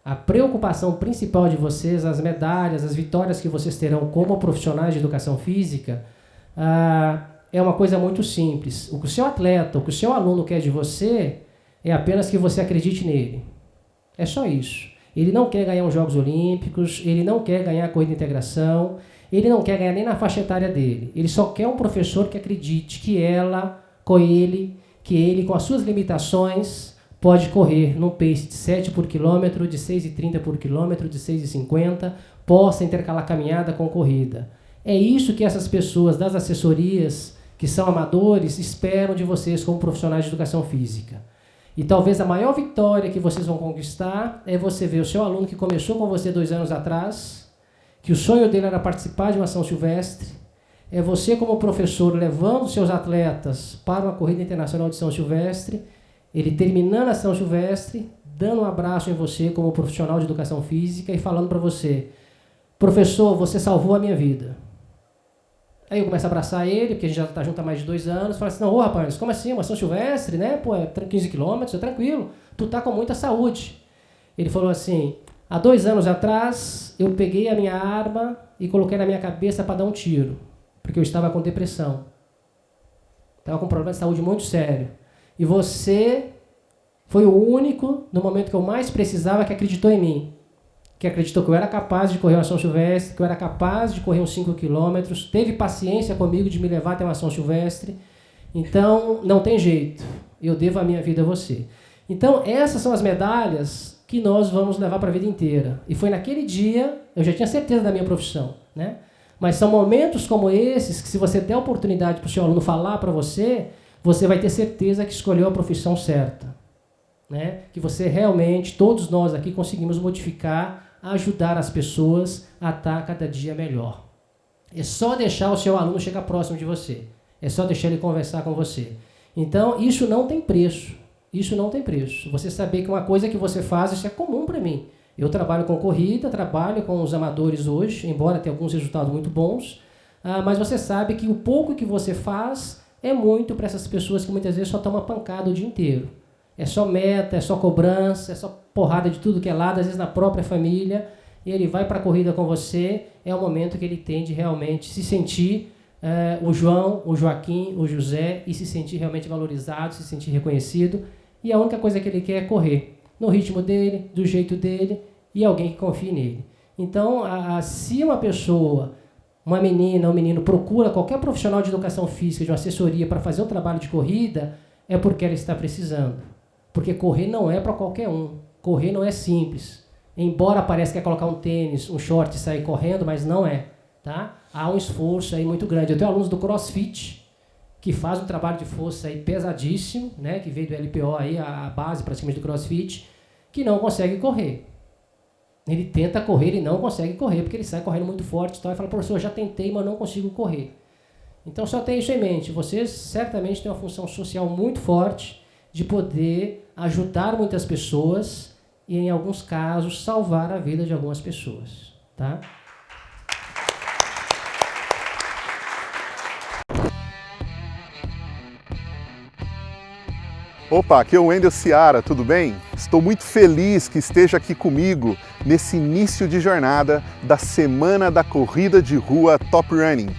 A preocupação principal de vocês, as medalhas, as vitórias que vocês terão como profissionais de educação física, é uma coisa muito simples. O que o seu atleta, o que o seu aluno quer de você é apenas que você acredite nele. É só isso. Ele não quer ganhar os Jogos Olímpicos, ele não quer ganhar a corrida de integração, ele não quer ganhar nem na faixa etária dele. Ele só quer um professor que acredite que ele, com as suas limitações, pode correr num pace de 7 por quilômetro, de 6,30 por quilômetro, de 6,50, possa intercalar caminhada com corrida. É isso que essas pessoas das assessorias, que são amadores, esperam de vocês como profissionais de educação física. E talvez a maior vitória que vocês vão conquistar é você ver o seu aluno que começou com você 2 anos atrás, que o sonho dele era participar de uma São Silvestre, é você como professor levando seus atletas para uma corrida internacional de São Silvestre, ele terminando a São Silvestre, dando um abraço em você como profissional de educação física e falando para você: professor, você salvou a minha vida. Aí eu começo a abraçar ele, porque a gente já está junto há mais de 2 anos, falo assim: não, ô rapaz, como assim, uma São Silvestre, né? Pô, é 15 quilômetros, é tranquilo, tu tá com muita saúde. Ele falou assim: há 2 anos atrás, eu peguei a minha arma e coloquei na minha cabeça para dar um tiro, porque eu estava com depressão. Estava com um problema de saúde muito sério. E você foi o único, no momento que eu mais precisava, que acreditou em mim. Que acreditou que eu era capaz de correr uma São Silvestre, que eu era capaz de correr uns 5 quilômetros, teve paciência comigo de me levar até uma São Silvestre. Então, não tem jeito. Eu devo a minha vida a você. Então, essas são as medalhas que nós vamos levar para a vida inteira. E foi naquele dia, eu já tinha certeza da minha profissão, né? Mas são momentos como esses que, se você der a oportunidade para o seu aluno falar para você, você vai ter certeza que escolheu a profissão certa, né? Que você realmente, todos nós aqui, conseguimos modificar, ajudar as pessoas a estar cada dia melhor. É só deixar o seu aluno chegar próximo de você. É só deixar ele conversar com você. Então, isso não tem preço. Isso não tem preço. Você saber que uma coisa que você faz, isso é comum para mim. Eu trabalho com corrida, trabalho com os amadores hoje, embora tenha alguns resultados muito bons, mas você sabe que o pouco que você faz é muito para essas pessoas que muitas vezes só tomam pancada o dia inteiro. É só meta, é só cobrança, é só porrada de tudo que é lado, às vezes na própria família, e ele vai para a corrida com você, é o momento que ele tem de realmente se sentir o João, o Joaquim, o José, e se sentir realmente valorizado, se sentir reconhecido, e a única coisa que ele quer é correr, no ritmo dele, do jeito dele, e alguém que confie nele. Então, se uma pessoa, uma menina, um menino, procura qualquer profissional de educação física, de uma assessoria para fazer um trabalho de corrida, é porque ela está precisando. Porque correr não é para qualquer um. Correr não é simples. Embora pareça que é colocar um tênis, um short e sair correndo, mas não é. Tá? Há um esforço aí muito grande. Eu tenho alunos do CrossFit que fazem um trabalho de força aí pesadíssimo, né? Que veio do LPO, aí, a base praticamente do CrossFit, que não consegue correr. Ele tenta correr e não consegue correr, porque ele sai correndo muito forte e fala: professor, eu já tentei, mas não consigo correr. Então só tenha isso em mente. Vocês certamente têm uma função social muito forte de poder ajudar muitas pessoas e, em alguns casos, salvar a vida de algumas pessoas. Tá? Opa, aqui é o Wendel Ciara, tudo bem? Estou muito feliz que esteja aqui comigo nesse início de jornada da Semana da Corrida de Rua Top Running,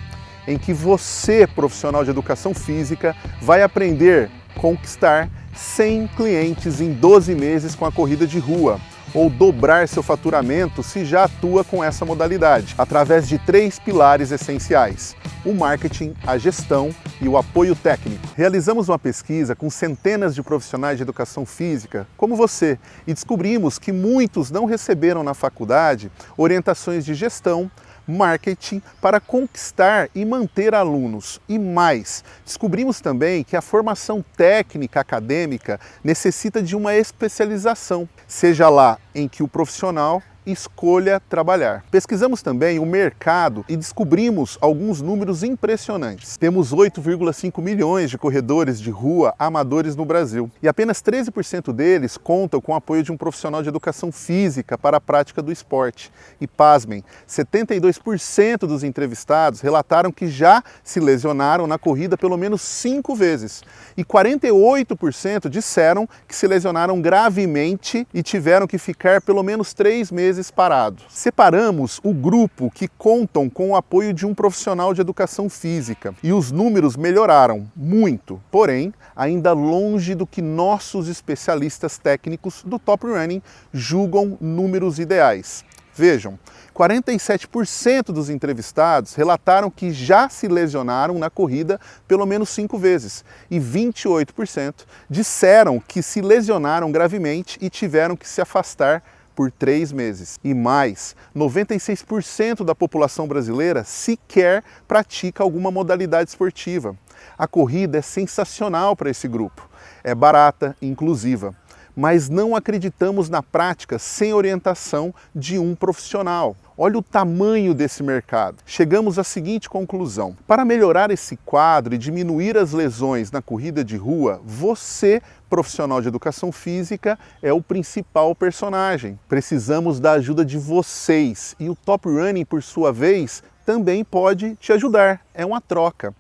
em que você, profissional de educação física, vai aprender a conquistar 100 clientes em 12 meses com a corrida de rua, ou dobrar seu faturamento se já atua com essa modalidade, através de 3 pilares essenciais: o marketing, a gestão e o apoio técnico. Realizamos uma pesquisa com centenas de profissionais de educação física, como você, e descobrimos que muitos não receberam na faculdade orientações de gestão, marketing para conquistar e manter alunos. E mais, descobrimos também que a formação técnica acadêmica necessita de uma especialização, seja lá em que o profissional escolha trabalhar. Pesquisamos também o mercado e descobrimos alguns números impressionantes. Temos 8,5 milhões de corredores de rua amadores no Brasil e apenas 13% deles contam com o apoio de um profissional de educação física para a prática do esporte. E pasmem, 72% dos entrevistados relataram que já se lesionaram na corrida pelo menos 5 vezes e 48% disseram que se lesionaram gravemente e tiveram que ficar pelo menos 3 meses parados. Separamos o grupo que contam com o apoio de um profissional de educação física e os números melhoraram muito, porém ainda longe do que nossos especialistas técnicos do Top Running julgam números ideais. Vejam, 47% dos entrevistados relataram que já se lesionaram na corrida pelo menos 5 vezes e 28% disseram que se lesionaram gravemente e tiveram que se afastar por 3 meses. E mais, 96% da população brasileira sequer pratica alguma modalidade esportiva. A corrida é sensacional para esse grupo, é barata e inclusiva. Mas não acreditamos na prática sem orientação de um profissional. Olha o tamanho desse mercado. Chegamos à seguinte conclusão: para melhorar esse quadro e diminuir as lesões na corrida de rua, você, profissional de educação física, é o principal personagem. Precisamos da ajuda de vocês e o Top Running, por sua vez, também pode te ajudar. É uma troca.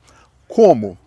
Como?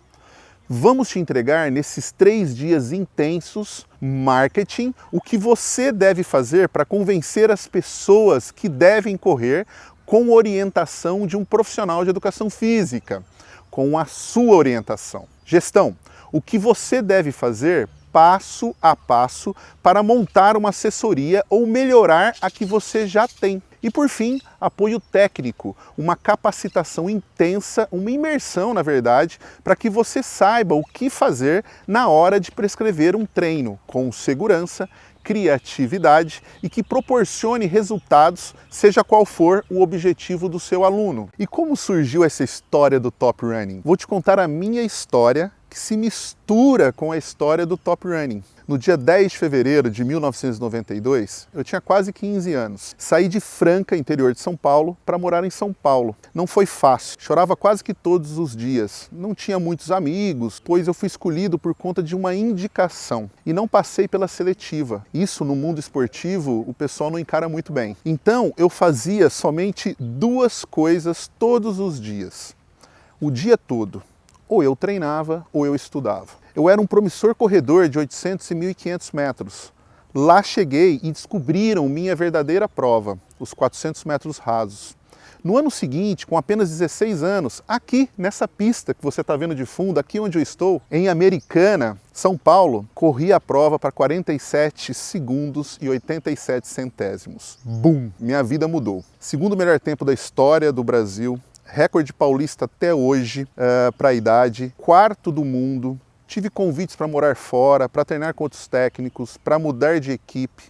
Vamos te entregar nesses 3 dias intensos marketing o que você deve fazer para convencer as pessoas que devem correr com orientação de um profissional de educação física, com a sua orientação. Gestão, o que você deve fazer passo a passo para montar uma assessoria ou melhorar a que você já tem. E por fim, apoio técnico, uma capacitação intensa, uma imersão, na verdade, para que você saiba o que fazer na hora de prescrever um treino com segurança, criatividade e que proporcione resultados, seja qual for o objetivo do seu aluno. E como surgiu essa história do Top Running? Vou te contar a minha história, que se mistura com a história do Top Running. No dia 10 de fevereiro de 1992, eu tinha quase 15 anos. Saí de Franca, interior de São Paulo, para morar em São Paulo. Não foi fácil, chorava quase que todos os dias. Não tinha muitos amigos, pois eu fui escolhido por conta de uma indicação e não passei pela seletiva. Isso no mundo esportivo o pessoal não encara muito bem. Então eu fazia somente 2 coisas todos os dias, o dia todo. Ou eu treinava ou eu estudava. Eu era um promissor corredor de 800 e 1.500 metros. Lá cheguei e descobriram minha verdadeira prova, os 400 metros rasos. No ano seguinte, com apenas 16 anos, aqui nessa pista que você está vendo de fundo, aqui onde eu estou, em Americana, São Paulo, corri a prova para 47 segundos e 87 centésimos. Bum! Minha vida mudou. Segundo melhor tempo da história do Brasil, recorde paulista até hoje para a idade, 4º do mundo. Tive convites para morar fora, para treinar com outros técnicos, para mudar de equipe.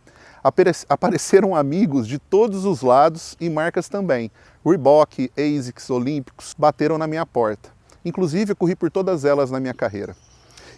Apareceram amigos de todos os lados e marcas também. Reebok, ASICS, Olímpicos bateram na minha porta. Inclusive, eu corri por todas elas na minha carreira.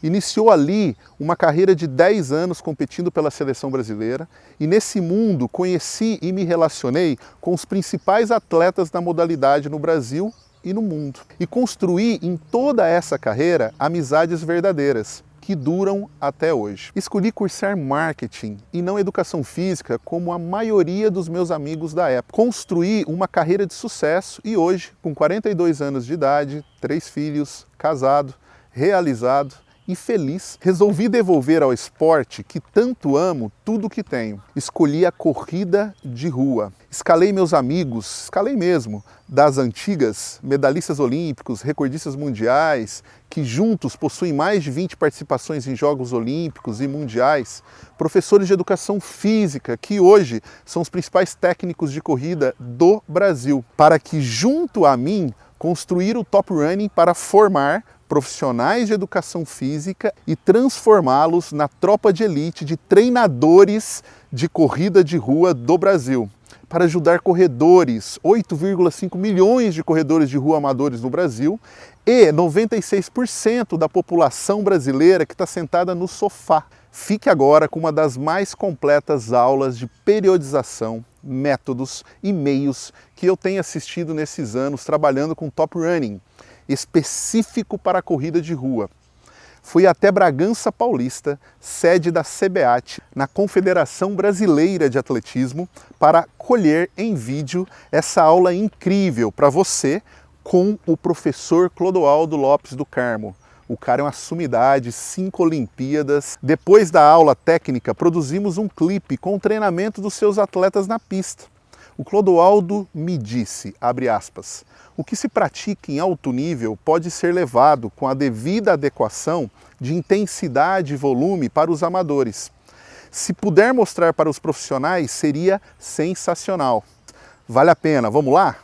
Iniciou ali uma carreira de 10 anos competindo pela seleção brasileira e nesse mundo conheci e me relacionei com os principais atletas da modalidade no Brasil e no mundo. E construí em toda essa carreira amizades verdadeiras, que duram até hoje. Escolhi cursar marketing e não educação física como a maioria dos meus amigos da época. Construí uma carreira de sucesso e hoje, com 42 anos de idade, 3 filhos, casado, realizado e feliz, resolvi devolver ao esporte que tanto amo tudo que tenho. Escolhi a corrida de rua. Escalei meus amigos, escalei mesmo, das antigas, medalhistas olímpicos, recordistas mundiais, que juntos possuem mais de 20 participações em Jogos Olímpicos e Mundiais, professores de educação física, que hoje são os principais técnicos de corrida do Brasil, para que junto a mim construir o Top Running para formar profissionais de educação física e transformá-los na tropa de elite de treinadores de corrida de rua do Brasil, para ajudar corredores, 8,5 milhões de corredores de rua amadores no Brasil e 96% da população brasileira que está sentada no sofá. Fique agora com uma das mais completas aulas de periodização, métodos e meios que eu tenho assistido nesses anos trabalhando com top running, específico para a corrida de rua. Fui até Bragança Paulista, sede da CBAT, na Confederação Brasileira de Atletismo, para colher em vídeo essa aula incrível para você com o professor Clodoaldo Lopes do Carmo. O cara é uma sumidade, 5 Olimpíadas. Depois da aula técnica, produzimos um clipe com o treinamento dos seus atletas na pista. O Clodoaldo me disse, abre aspas, o que se pratica em alto nível pode ser levado com a devida adequação de intensidade e volume para os amadores. Se puder mostrar para os profissionais, seria sensacional. Vale a pena, vamos lá?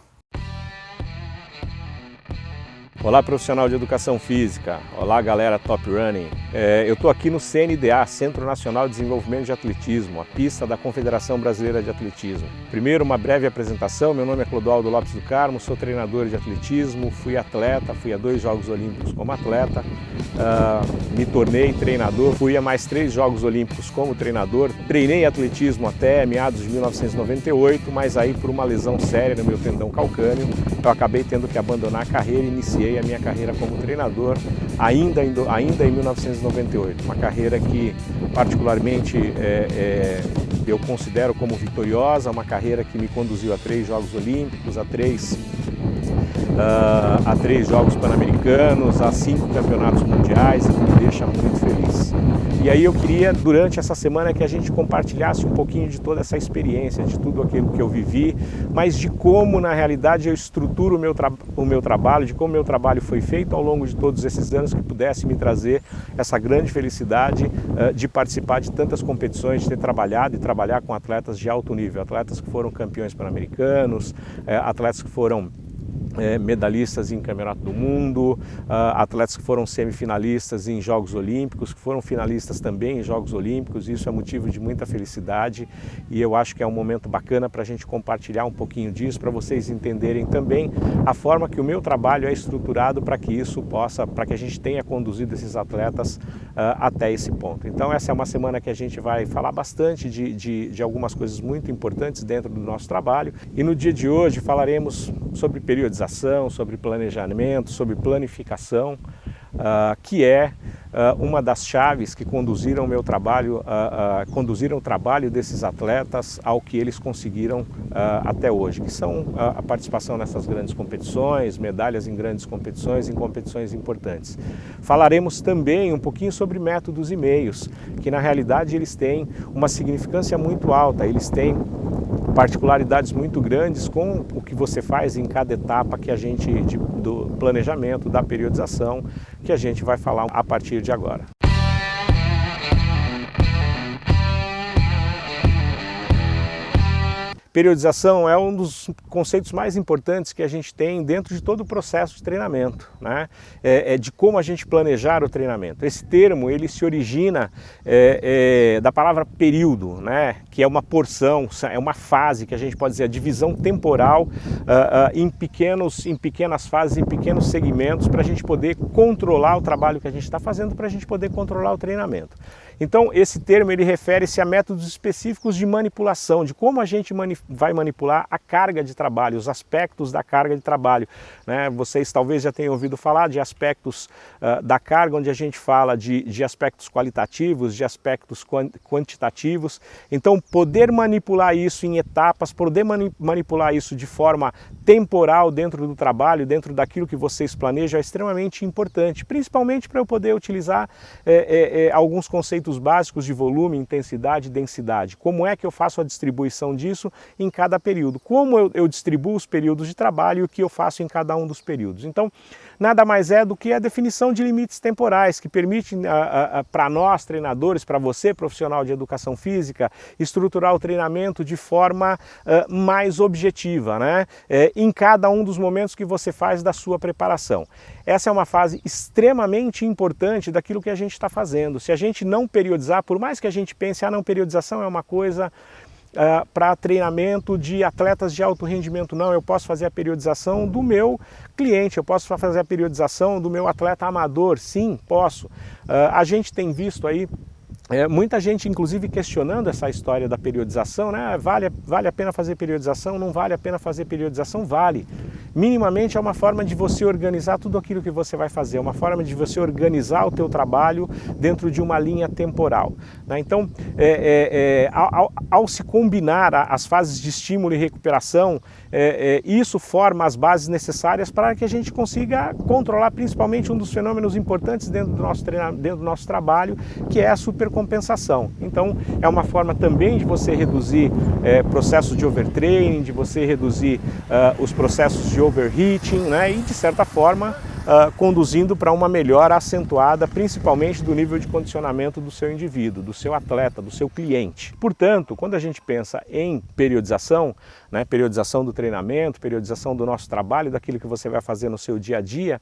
Olá, profissional de educação física. Olá, galera Top Running. Eu estou aqui no CNDA, Centro Nacional de Desenvolvimento de Atletismo, a pista da Confederação Brasileira de Atletismo. Primeiro, uma breve apresentação. Meu nome é Clodoaldo Lopes do Carmo, sou treinador de atletismo, fui atleta, fui a 2 Jogos Olímpicos como atleta, me tornei treinador, fui a mais 3 Jogos Olímpicos como treinador, treinei atletismo até meados de 1998, mas aí por uma lesão séria no meu tendão calcâneo, eu acabei tendo que abandonar a carreira e iniciei a minha carreira como treinador ainda em 1998, uma carreira que particularmente eu considero como vitoriosa, uma carreira que me conduziu a 3 Jogos Olímpicos, a 3 Jogos Pan-Americanos, a 5 Campeonatos Mundiais, e que me deixa muito feliz. E aí eu queria, durante essa semana, que a gente compartilhasse um pouquinho de toda essa experiência, de tudo aquilo que eu vivi, mas de como, na realidade, eu estruturo o meu trabalho, de como o meu trabalho foi feito ao longo de todos esses anos, que pudesse me trazer essa grande felicidade de participar de tantas competições, de ter trabalhado e trabalhar com atletas de alto nível, atletas que foram campeões pan-americanos, atletas que foram medalhistas em Campeonato do Mundo, atletas que foram semifinalistas em Jogos Olímpicos, que foram finalistas também em Jogos Olímpicos. Isso é motivo de muita felicidade e eu acho que é um momento bacana para a gente compartilhar um pouquinho disso, para vocês entenderem também a forma que o meu trabalho é estruturado para que isso possa, para que a gente tenha conduzido esses atletas até esse ponto. Então essa é uma semana que a gente vai falar bastante de algumas coisas muito importantes dentro do nosso trabalho e no dia de hoje falaremos sobre periodização, sobre planejamento, sobre planificação, que é uma das chaves que conduziram o meu trabalho, conduziram o trabalho desses atletas ao que eles conseguiram até hoje, que são a participação nessas grandes competições, medalhas em grandes competições, em competições importantes. Falaremos também um pouquinho sobre métodos e meios, que na realidade eles têm uma significância muito alta, eles têm particularidades muito grandes com o que você faz em cada etapa que a gente do planejamento, da periodização, que a gente vai falar a partir de agora. Periodização é um dos conceitos mais importantes que a gente tem dentro de todo o processo de treinamento, né? De como a gente planejar o treinamento. Esse termo ele se origina da palavra período, né? Que é uma porção, é uma fase que a gente pode dizer, a divisão temporal em pequenas fases, em pequenos segmentos, para a gente poder controlar o trabalho que a gente está fazendo, para a gente poder controlar o treinamento. Então esse termo ele refere-se a métodos específicos de manipulação, de como a gente vai manipular a carga de trabalho, os aspectos da carga de trabalho, né? Vocês talvez já tenham ouvido falar de aspectos da carga, onde a gente fala de aspectos qualitativos, de aspectos quantitativos. Então poder manipular isso em etapas, poder manipular isso de forma temporal dentro do trabalho, dentro daquilo que vocês planejam, é extremamente importante, principalmente para eu poder utilizar alguns conceitos básicos de volume, intensidade e densidade. Como é que eu faço a distribuição disso em cada período? Como eu distribuo os períodos de trabalho e o que eu faço em cada um dos períodos? Então, nada mais é do que a definição de limites temporais, que permite para nós, treinadores, para você, profissional de educação física, estruturar o treinamento de forma mais objetiva, né? Em cada um dos momentos que você faz da sua preparação. Essa é uma fase extremamente importante daquilo que a gente está fazendo. Se a gente não periodizar, por mais que a gente pense, não, periodização é uma coisa para treinamento de atletas de alto rendimento, não, eu posso fazer a periodização do meu cliente, eu posso fazer a periodização do meu atleta amador, sim, posso. A gente tem visto aí Muita gente, inclusive, questionando essa história da periodização, né? Vale a pena fazer periodização? Não vale a pena fazer periodização? Vale. Minimamente é uma forma de você organizar tudo aquilo que você vai fazer, é uma forma de você organizar o teu trabalho dentro de uma linha temporal, né? Então, ao se combinar as fases de estímulo e recuperação, isso forma as bases necessárias para que a gente consiga controlar principalmente um dos fenômenos importantes dentro do nosso trabalho, que é a supercompensação. Então, é uma forma também de você reduzir processos de overtraining, de você reduzir os processos de overheating, né? E, de certa forma, conduzindo para uma melhora acentuada, principalmente do nível de condicionamento do seu indivíduo, do seu atleta, do seu cliente. Portanto, quando a gente pensa em periodização, né, periodização do treinamento, periodização do nosso trabalho, daquilo que você vai fazer no seu dia a dia,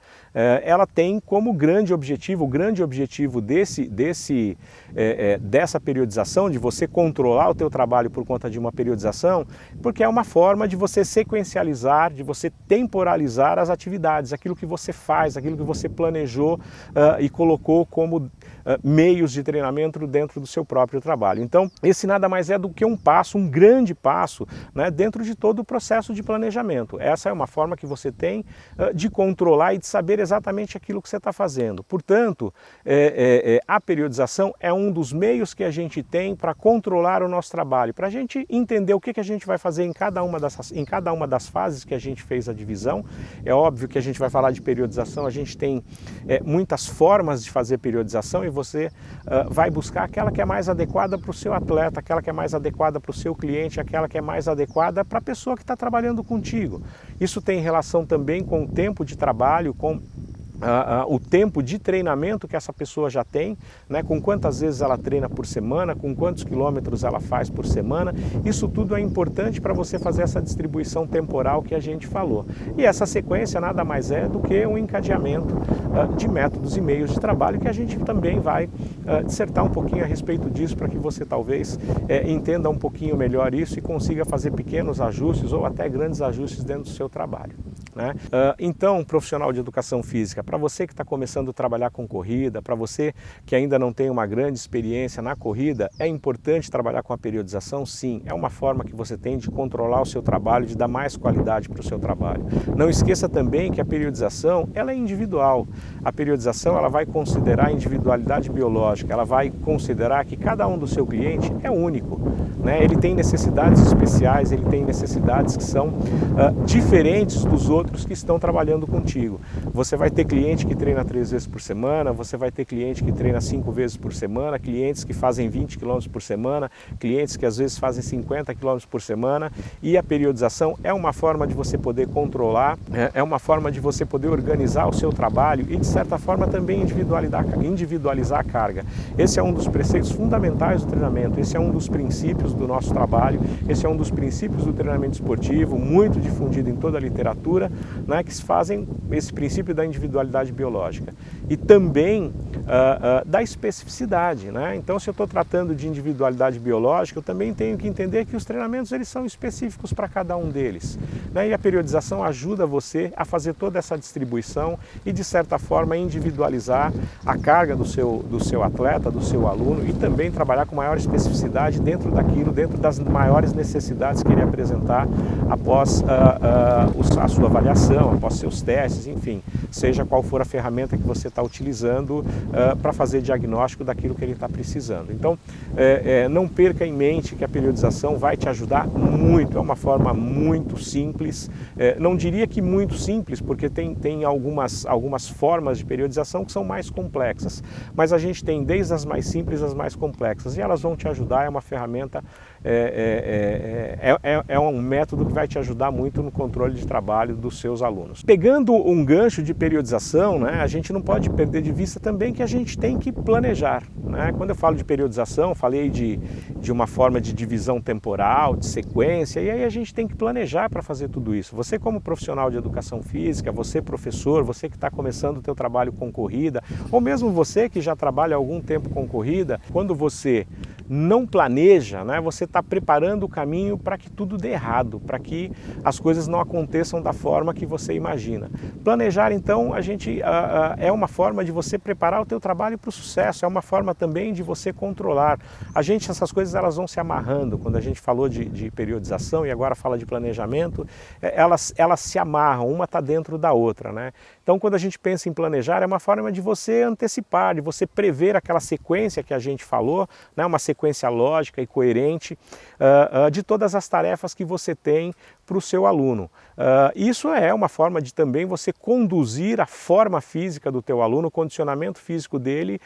ela tem como grande objetivo, o grande objetivo dessa periodização, de você controlar o teu trabalho por conta de uma periodização, porque é uma forma de você sequencializar, de você temporalizar as atividades, aquilo que você faz, aquilo que você planejou e colocou como meios de treinamento dentro do seu próprio trabalho. Então, esse nada mais é do que um passo, um grande passo, né, dentro de todo o processo de planejamento. Essa é uma forma que você tem de controlar e de saber exatamente aquilo que você está fazendo. Portanto, a periodização é um dos meios que a gente tem para controlar o nosso trabalho, para a gente entender o que a gente vai fazer em cada uma das fases que a gente fez a divisão. É óbvio que a gente vai falar de periodização, a gente tem muitas formas de fazer periodização e você vai buscar aquela que é mais adequada para o seu atleta, aquela que é mais adequada para o seu cliente, aquela que é mais adequada para a pessoa que está trabalhando contigo. Isso tem relação também com o tempo de trabalho, com o tempo de treinamento que essa pessoa já tem, né, com quantas vezes ela treina por semana, com quantos quilômetros ela faz por semana. Isso tudo é importante para você fazer essa distribuição temporal que a gente falou. E essa sequência nada mais é do que um encadeamento de métodos e meios de trabalho, que a gente também vai dissertar um pouquinho a respeito disso, para que você talvez entenda um pouquinho melhor isso e consiga fazer pequenos ajustes ou até grandes ajustes dentro do seu trabalho, né? Então, profissional de educação física, para você que está começando a trabalhar com corrida, para você que ainda não tem uma grande experiência na corrida, é importante trabalhar com a periodização? Sim, é uma forma que você tem de controlar o seu trabalho, de dar mais qualidade para o seu trabalho. Não esqueça também que a periodização, ela é individual. A periodização, ela vai considerar a individualidade biológica, ela vai considerar que cada um do seu cliente é único, né? Ele tem necessidades especiais, ele tem necessidades que são diferentes dos outros que estão trabalhando contigo. Você vai ter cliente que treina 3 vezes por semana, você vai ter cliente que treina 5 vezes por semana, clientes que fazem 20 km por semana, clientes que às vezes fazem 50 km por semana, e a periodização é uma forma de você poder controlar, é uma forma de você poder organizar o seu trabalho e, de certa forma, também individualizar a carga. Esse é um dos preceitos fundamentais do treinamento, esse é um dos princípios do nosso trabalho, esse é um dos princípios do treinamento esportivo, muito difundido em toda a literatura, né, que fazem esse princípio da individualidade biológica e também da especificidade, né? Então, se eu estou tratando de individualidade biológica, eu também tenho que entender que os treinamentos eles são específicos para cada um deles, né? E a periodização ajuda você a fazer toda essa distribuição e, de certa forma, individualizar a carga do seu atleta, do seu aluno, e também trabalhar com maior especificidade dentro das maiores necessidades que ele apresentar após a sua avaliação, após seus testes, enfim, seja qual for a ferramenta que você está utilizando para fazer diagnóstico daquilo que ele está precisando. Então, não perca em mente que a periodização vai te ajudar muito, é uma forma muito simples, não diria que muito simples, porque tem algumas formas de periodização que são mais complexas, mas a gente tem desde as mais simples às mais complexas, e elas vão te ajudar, é uma ferramenta, é um método que vai te ajudar muito no controle de trabalho dos seus alunos. Pegando um gancho de periodização, né, a gente não pode perder de vista também que a gente tem que planejar, né? Quando eu falo de periodização, falei de uma forma de divisão temporal, de sequência, e aí a gente tem que planejar para fazer tudo isso. Você, como profissional de educação física, você professor, você que está começando o teu trabalho com corrida, ou mesmo você que já trabalha há algum tempo com corrida, quando você não planeja, né, você está preparando o caminho para que tudo dê errado, para que as coisas não aconteçam da forma que você imagina. Planejar, então, é uma forma de você preparar o teu trabalho para o sucesso, é uma forma também de você controlar. Essas coisas elas vão se amarrando. Quando a gente falou de periodização e agora fala de planejamento, elas se amarram, uma está dentro da outra, né? Então, quando a gente pensa em planejar, é uma forma de você antecipar, de você prever aquela sequência que a gente falou, né? Uma sequência lógica e coerente de todas as tarefas que você tem para o seu aluno. Isso é uma forma de também você conduzir a forma física do teu aluno, o condicionamento físico dele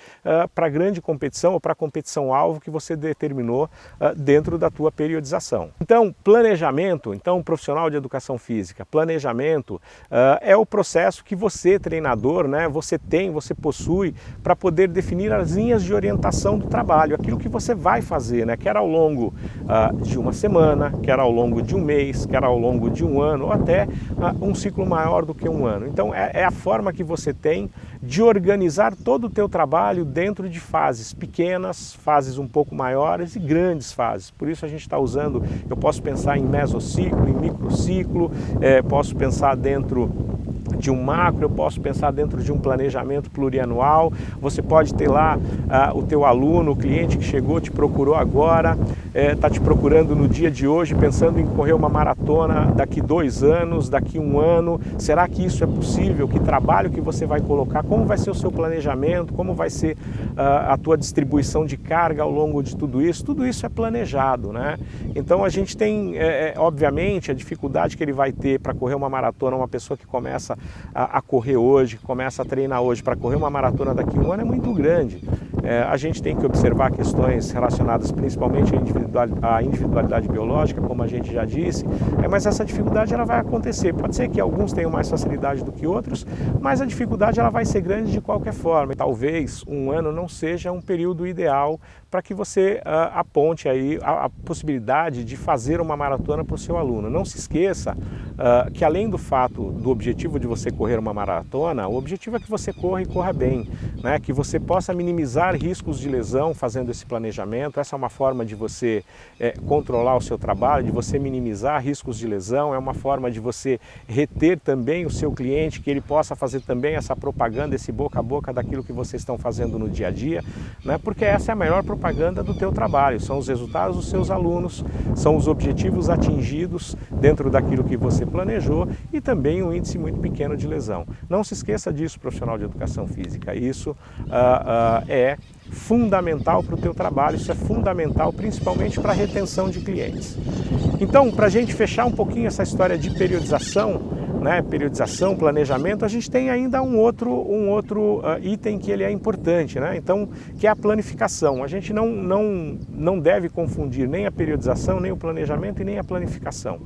para a grande competição ou para a competição-alvo que você determinou dentro da tua periodização. Então, planejamento, um profissional de educação física, planejamento é o processo que você, treinador, né, você possui para poder definir as linhas de orientação do trabalho, aquilo que você vai fazer, né, quer ao longo de uma semana, quer ao longo de um mês, quer ao longo de um ano, ou até um ciclo maior do que um ano. Então é a forma que você tem de organizar todo o teu trabalho dentro de fases pequenas, fases um pouco maiores e grandes fases. Por isso a gente está usando, eu posso pensar em mesociclo, em microciclo, posso pensar dentro de um macro, eu posso pensar dentro de um planejamento plurianual. Você pode ter lá o teu aluno, o cliente que chegou, te procurou agora, está te procurando no dia de hoje, pensando em correr uma maratona daqui 2 anos, daqui 1 ano. Será que isso é possível? Que trabalho que você vai colocar? Como vai ser o seu planejamento? Como vai ser a tua distribuição de carga ao longo de tudo isso? Tudo isso é planejado, né? Então a gente tem, obviamente, a dificuldade que ele vai ter para correr uma maratona, uma pessoa que começa a correr hoje, que começa a treinar hoje para correr uma maratona daqui 1 ano é muito grande. A gente tem que observar questões relacionadas principalmente à individualidade biológica, como a gente já disse, mas essa dificuldade ela vai acontecer. Pode ser que alguns tenham mais facilidade do que outros, mas a dificuldade ela vai ser grande de qualquer forma. Talvez 1 ano não seja um período ideal para que você aponte aí a possibilidade de fazer uma maratona para o seu aluno. Não se esqueça que além do fato do objetivo de você correr uma maratona, o objetivo é que você corra e corra bem, né? Que você possa minimizar riscos de lesão fazendo esse planejamento. Essa é uma forma de você controlar o seu trabalho, de você minimizar riscos de lesão, é uma forma de você reter também o seu cliente, que ele possa fazer também essa propaganda, esse boca a boca daquilo que vocês estão fazendo no dia a dia, né? Porque essa é a melhor propaganda do teu trabalho, são os resultados dos seus alunos, são os objetivos atingidos dentro daquilo que você planejou e também um índice muito pequeno de lesão. Não se esqueça disso, profissional de educação física, isso é fundamental para o teu trabalho, isso é fundamental principalmente para a retenção de clientes. Então, para a gente fechar um pouquinho essa história de periodização, né, periodização, planejamento, a gente tem ainda um outro item que ele é importante, né? Então, que é a planificação. A gente não deve confundir nem a periodização, nem o planejamento e nem a planificação.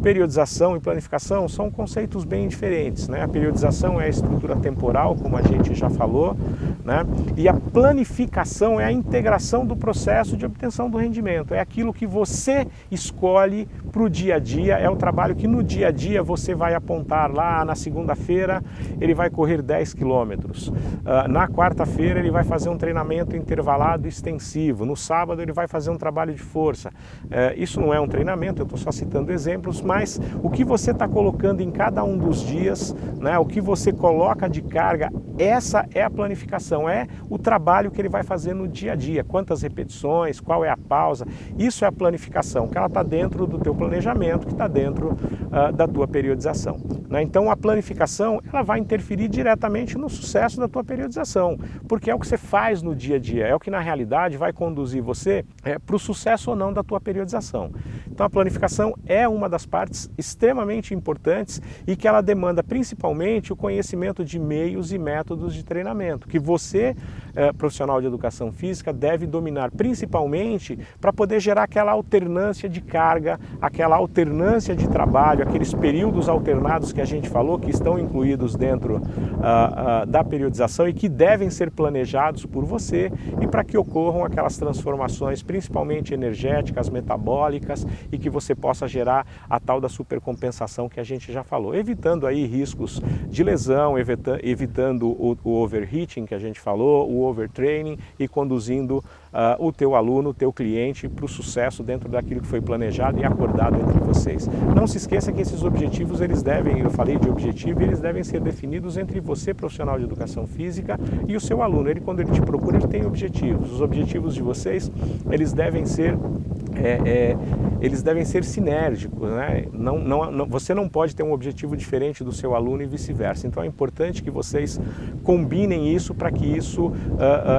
Periodização e planificação são conceitos bem diferentes, né? A periodização é a estrutura temporal, como a gente já falou, né? E a planificação é a integração do processo de obtenção do rendimento. É aquilo que você escolhe para o dia a dia, é o trabalho que no dia a dia você vai apontar lá na segunda-feira, ele vai correr 10 quilômetros. Na quarta-feira ele vai fazer um treinamento intervalado extensivo. No sábado ele vai fazer um trabalho de força. Isso não é um treinamento, eu estou só citando exemplos, mas o que você está colocando em cada um dos dias, né, o que você coloca de carga, essa é a planificação, é o trabalho que ele vai fazer no dia a dia. Quantas repetições, qual é a pausa, isso é a planificação, que ela está dentro do teu planejamento, que está dentro da tua periodização. Né? Então a planificação ela vai interferir diretamente no sucesso da tua periodização, porque é o que você faz no dia a dia, é o que na realidade vai conduzir você para o sucesso ou não da tua periodização. Então a planificação é uma das partes extremamente importantes e que ela demanda principalmente o conhecimento de meios e métodos de treinamento, que você, profissional de educação física, deve dominar principalmente para poder gerar aquela alternância de carga, aquela alternância de trabalho, aqueles períodos alternados que a gente falou que estão incluídos dentro da periodização e que devem ser planejados por você e para que ocorram aquelas transformações, principalmente energéticas, metabólicas, e que você possa gerar a tal da supercompensação que a gente já falou, evitando aí riscos de lesão, evitando o overheating que a gente falou, o overtraining, e conduzindo o teu aluno, o teu cliente para o sucesso dentro daquilo que foi planejado e acordado entre vocês. Não se esqueça que esses objetivos, eu falei de objetivo, eles devem ser definidos entre você, profissional de educação física, e o seu aluno. Quando ele te procura, ele tem objetivos. Os objetivos de vocês, eles devem ser sinérgicos, né? Você não pode ter um objetivo diferente do seu aluno e vice-versa. Então é importante que vocês combinem isso para que isso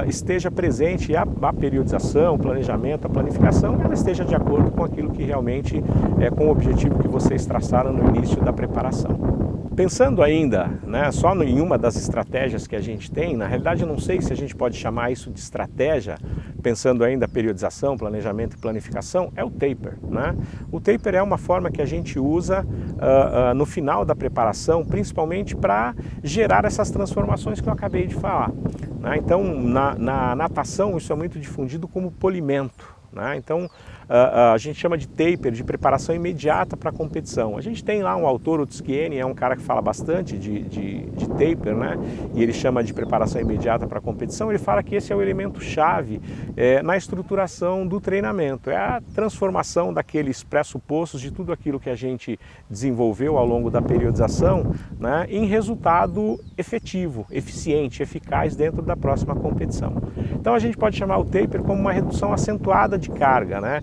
esteja presente, e a periodização, o planejamento, a planificação, ela esteja de acordo com aquilo que realmente é com o objetivo que vocês traçaram no início da preparação. Pensando ainda, né, só em uma das estratégias que a gente tem, na realidade eu não sei se a gente pode chamar isso de estratégia, pensando ainda periodização, planejamento e planificação, é o taper, né? O taper é uma forma que a gente usa no final da preparação, principalmente para gerar essas transformações que eu acabei de falar, né? Então, na natação isso é muito difundido como polimento, né? Então, a gente chama de taper, de preparação imediata para a competição. A gente tem lá um autor, o Tskiene, é um cara que fala bastante de taper, né? E ele chama de preparação imediata para a competição. Ele fala que esse é o elemento chave na estruturação do treinamento. É a transformação daqueles pressupostos de tudo aquilo que a gente desenvolveu ao longo da periodização, né, em resultado efetivo, eficiente, eficaz dentro da próxima competição. Então a gente pode chamar o taper como uma redução acentuada de carga, né?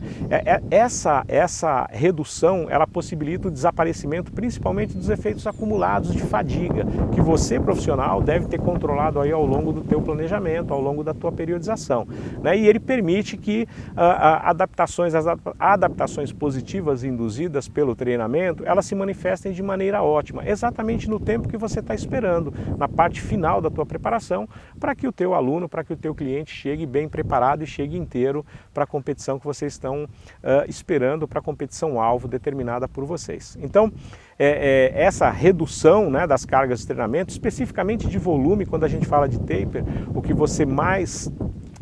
Essa redução, ela possibilita o desaparecimento principalmente dos efeitos acumulados de fadiga, que você, profissional, deve ter controlado aí ao longo do teu planejamento, ao longo da tua periodização, né? E ele permite que as adaptações positivas induzidas pelo treinamento, elas se manifestem de maneira ótima, exatamente no tempo que você está esperando, na parte final da tua preparação, para que o teu aluno, para que o teu cliente chegue bem preparado e chegue inteiro para a competição que vocês estão esperando, para a competição-alvo determinada por vocês. Então, essa redução, né, das cargas de treinamento, especificamente de volume, quando a gente fala de taper, o que você mais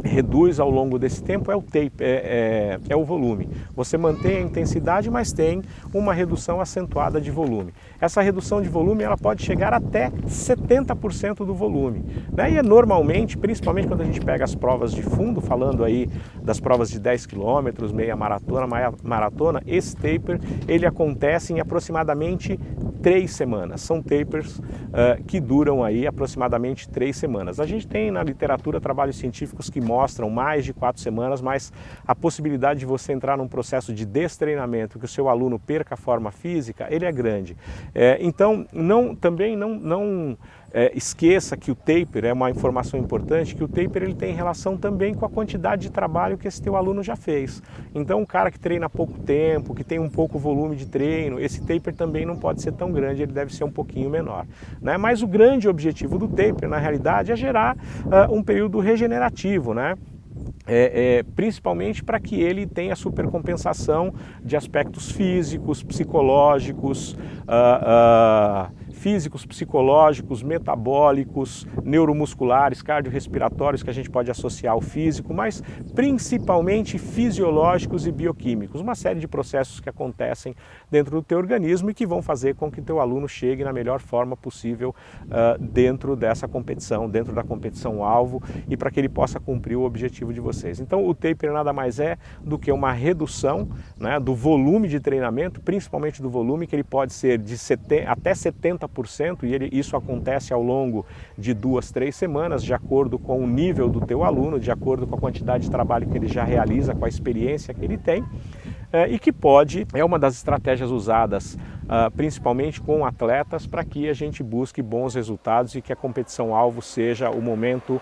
reduz ao longo desse tempo é o taper, é o volume. Você mantém a intensidade, mas tem uma redução acentuada de volume. Essa redução de volume, ela pode chegar até 70% do volume, né? E normalmente, principalmente quando a gente pega as provas de fundo, falando aí das provas de 10 km, meia maratona, esse taper, ele acontece em aproximadamente 3 semanas. São tapers que duram aí aproximadamente 3 semanas. A gente tem na literatura trabalhos científicos que mostram mais de 4 semanas, mas a possibilidade de você entrar num processo de destreinamento, que o seu aluno perca a forma física, ele é grande. Então, também não esqueça que o taper é uma informação importante, que o taper ele tem relação também com a quantidade de trabalho que esse teu aluno já fez. Então, um cara que treina há pouco tempo, que tem um pouco volume de treino, esse taper também não pode ser tão grande, ele deve ser um pouquinho menor, né? Mas o grande objetivo do taper, na realidade, é gerar um período regenerativo, né? Principalmente para que ele tenha supercompensação de aspectos físicos, psicológicos, metabólicos, neuromusculares, cardiorrespiratórios, que a gente pode associar ao físico, mas principalmente fisiológicos e bioquímicos, uma série de processos que acontecem dentro do teu organismo e que vão fazer com que o teu aluno chegue na melhor forma possível dentro dessa competição, dentro da competição-alvo, e para que ele possa cumprir o objetivo de vocês. Então o taper nada mais é do que uma redução, né, do volume de treinamento, principalmente do volume, que ele pode ser de até 70%, e isso acontece ao longo de 2, 3 semanas, de acordo com o nível do teu aluno, de acordo com a quantidade de trabalho que ele já realiza, com a experiência que ele tem, e que é uma das estratégias usadas principalmente com atletas, para que a gente busque bons resultados e que a competição-alvo seja o momento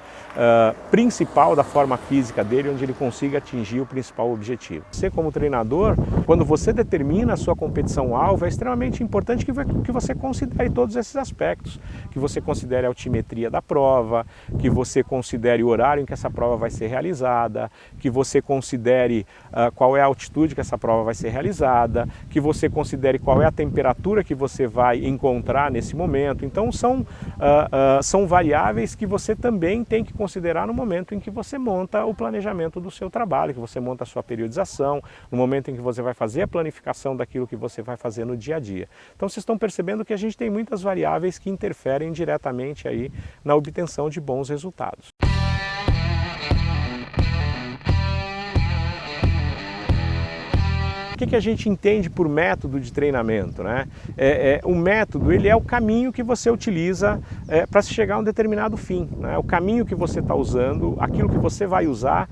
principal da forma física dele, onde ele consiga atingir o principal objetivo. Você, como treinador, quando você determina a sua competição-alvo, é extremamente importante que você considere todos esses aspectos, que você considere a altimetria da prova, que você considere o horário em que essa prova vai ser realizada, que você considere qual é a altitude que essa prova vai ser realizada, que você considere qual é a temperatura temperatura que você vai encontrar nesse momento. Então são variáveis que você também tem que considerar no momento em que você monta o planejamento do seu trabalho, que você monta a sua periodização, no momento em que você vai fazer a planificação daquilo que você vai fazer no dia a dia. Então vocês estão percebendo que a gente tem muitas variáveis que interferem diretamente aí na obtenção de bons resultados. O que a gente entende por método de treinamento, né? O método, ele é o caminho que você utiliza para se chegar a um determinado fim, né? O caminho que você está usando, aquilo que você vai usar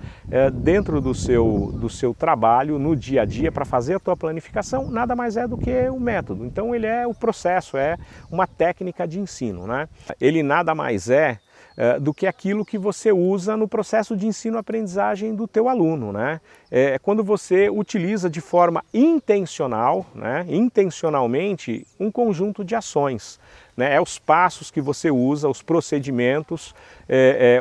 dentro do seu trabalho, no dia a dia, para fazer a tua planificação, nada mais é do que o método. Então ele é o processo, é uma técnica de ensino, né? Ele nada mais é do que aquilo que você usa no processo de ensino-aprendizagem do teu aluno, né? Quando você utiliza de forma intencional, né, intencionalmente, um conjunto de ações. Né? É os passos que você usa, os procedimentos,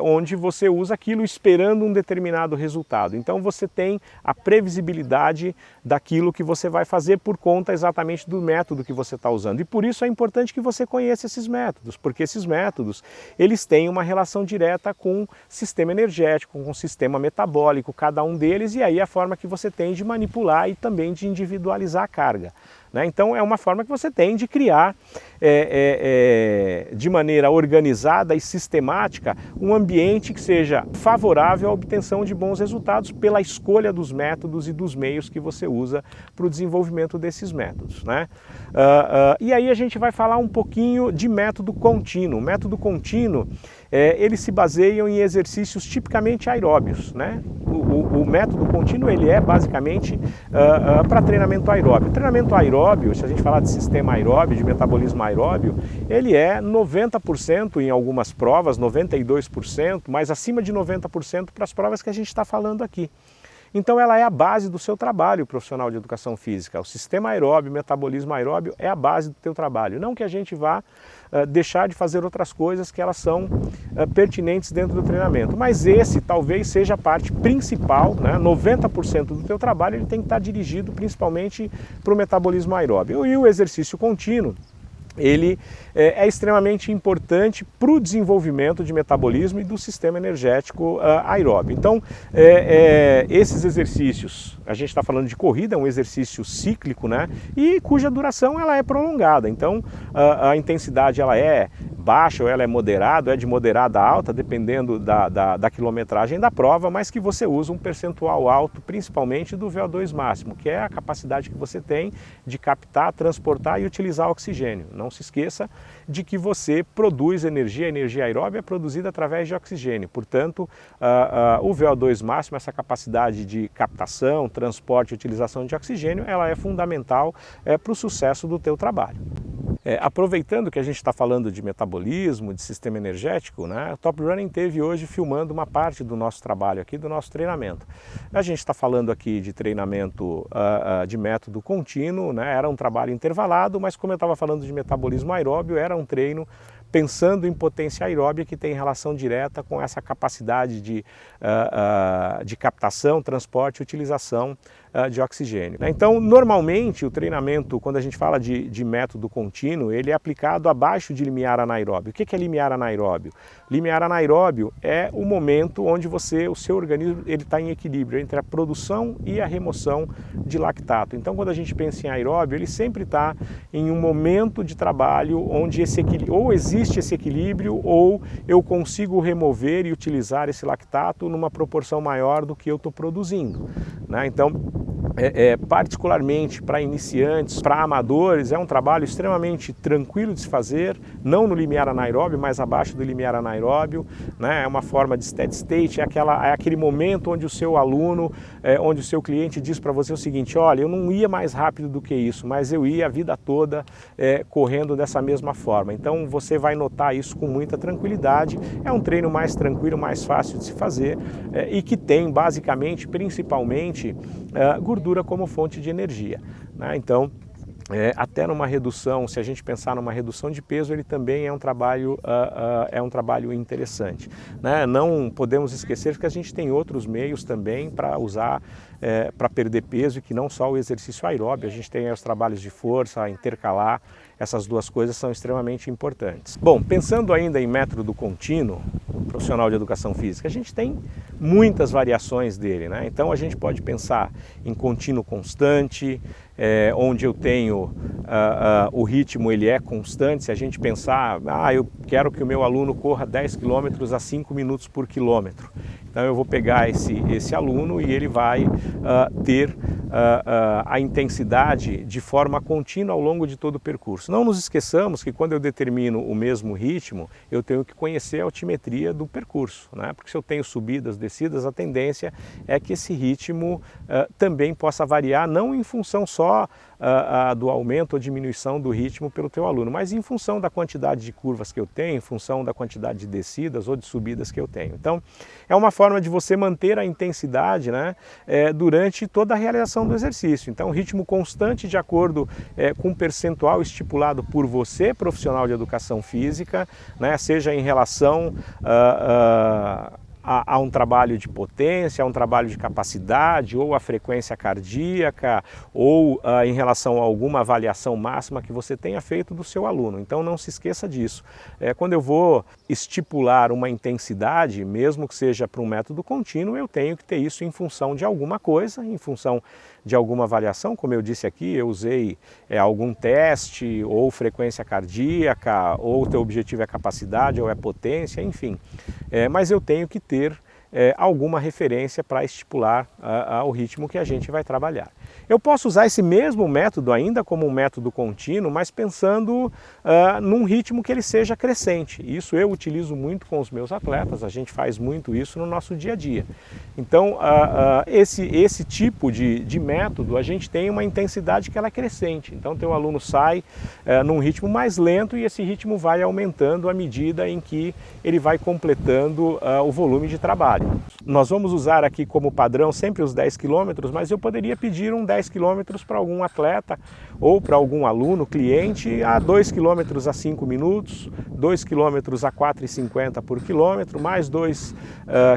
onde você usa aquilo esperando um determinado resultado. Então você tem a previsibilidade daquilo que você vai fazer por conta exatamente do método que você está usando. E por isso é importante que você conheça esses métodos, porque esses métodos, eles têm uma relação direta com o sistema energético, com o sistema metabólico, cada um deles, e aí a forma que você tem de manipular e também de individualizar a carga. Né? Então é uma forma que você tem de criar de maneira organizada e sistemática um ambiente que seja favorável à obtenção de bons resultados pela escolha dos métodos e dos meios que você usa para o desenvolvimento desses métodos. Né? E aí a gente vai falar um pouquinho de método contínuo. O método contínuo, eles se baseiam em exercícios tipicamente aeróbios. Né? O método contínuo ele é basicamente para treinamento aeróbio. Treinamento aeróbio, se a gente falar de sistema aeróbio, de metabolismo aeróbio, ele é 90% em algumas provas, 92%, mas acima de 90% para as provas que a gente está falando aqui. Então ela é a base do seu trabalho profissional de educação física. O sistema aeróbio, o metabolismo aeróbio é a base do teu trabalho. Não que a gente vá deixar de fazer outras coisas que elas são pertinentes dentro do treinamento. Mas esse talvez seja a parte principal, né? 90% do teu trabalho ele tem que estar dirigido principalmente para o metabolismo aeróbio. E o exercício contínuo, ele é extremamente importante para o desenvolvimento de metabolismo e do sistema energético aeróbio. Então, esses exercícios, a gente está falando de corrida, é um exercício cíclico, né? E cuja duração ela é prolongada. Então, a intensidade ela é baixa ou ela é moderada, ou é de moderada a alta, dependendo da quilometragem da prova, mas que você usa um percentual alto, principalmente do VO2 máximo, que é a capacidade que você tem de captar, transportar e utilizar oxigênio. Não se esqueça de que você produz energia, a energia aeróbia é produzida através de oxigênio. Portanto, o VO2 máximo, essa capacidade de captação, transporte e utilização de oxigênio, ela é fundamental para o sucesso do teu trabalho. Aproveitando que a gente está falando de metabolismo, de sistema energético, né, o Top Running teve hoje filmando uma parte do nosso trabalho aqui, do nosso treinamento. A gente está falando aqui de treinamento de método contínuo, né, era um trabalho intervalado, mas como eu estava falando de metabolismo aeróbio, era um treino pensando em potência aeróbia que tem relação direta com essa capacidade de captação, transporte e utilização de oxigênio. Então, normalmente, o treinamento, quando a gente fala de método contínuo, ele é aplicado abaixo de limiar anaeróbio. O que é limiar anaeróbio? Limiar anaeróbio é o momento onde o seu organismo está em equilíbrio entre a produção e a remoção de lactato. Então, quando a gente pensa em aeróbio, ele sempre está em um momento de trabalho onde ou existe esse equilíbrio ou eu consigo remover e utilizar esse lactato numa proporção maior do que eu estou produzindo. Né? Então, particularmente para iniciantes, para amadores, é um trabalho extremamente tranquilo de se fazer, não no limiar anaeróbio, mas abaixo do limiar anaeróbio, né? É uma forma de steady state, é aquele momento onde o seu aluno, onde o seu cliente diz para você o seguinte: olha, eu não ia mais rápido do que isso, mas eu ia a vida toda correndo dessa mesma forma. Então você vai notar isso com muita tranquilidade, é um treino mais tranquilo, mais fácil de se fazer e que tem basicamente, principalmente, gordura como fonte de energia. Né? Então, até numa redução, se a gente pensar numa redução de peso, ele também é um trabalho interessante. Né? Não podemos esquecer que a gente tem outros meios também para usar para perder peso, e que não só o exercício aeróbio, a gente tem os trabalhos de força, intercalar, essas duas coisas são extremamente importantes. Bom, pensando ainda em método contínuo, profissional de educação física, a gente tem muitas variações dele, né? Então a gente pode pensar em contínuo constante, onde eu tenho o ritmo ele é constante. Se a gente pensar, eu quero que o meu aluno corra 10 km a 5 minutos por quilômetro, então eu vou pegar esse aluno e ele vai ter a intensidade de forma contínua ao longo de todo o percurso. Não nos esqueçamos que quando eu determino o mesmo ritmo, eu tenho que conhecer a altimetria do percurso, né? Porque se eu tenho subidas, descidas, a tendência é que esse ritmo também possa variar, não em função só do aumento ou diminuição do ritmo pelo teu aluno, mas em função da quantidade de curvas que eu tenho, em função da quantidade de descidas ou de subidas que eu tenho. Então, é uma forma de você manter a intensidade, né, durante toda a realização do exercício. Então, ritmo constante de acordo com o percentual estipulado por você, profissional de educação física, né, seja em relação a um trabalho de potência, a um trabalho de capacidade, ou a frequência cardíaca, ou em relação a alguma avaliação máxima que você tenha feito do seu aluno. Então não se esqueça disso. Quando eu vou estipular uma intensidade, mesmo que seja para um método contínuo, eu tenho que ter isso em função de alguma coisa, em função de alguma avaliação. Como eu disse aqui, eu usei algum teste, ou frequência cardíaca, ou o teu objetivo é capacidade, ou é potência, enfim. Mas eu tenho que ter alguma referência para estipular o ritmo que a gente vai trabalhar. Eu posso usar esse mesmo método ainda como um método contínuo, mas pensando num ritmo que ele seja crescente. Isso eu utilizo muito com os meus atletas, a gente faz muito isso no nosso dia a dia. Então, esse tipo de método, a gente tem uma intensidade que ela é crescente. Então, teu aluno sai num ritmo mais lento e esse ritmo vai aumentando à medida em que ele vai completando o volume de trabalho. Nós vamos usar aqui como padrão sempre os 10 km, mas eu poderia pedir um 10 km para algum atleta ou para algum aluno, cliente, a 2 km a 5 minutos, 2 km a 4,50 por quilômetro, mais 2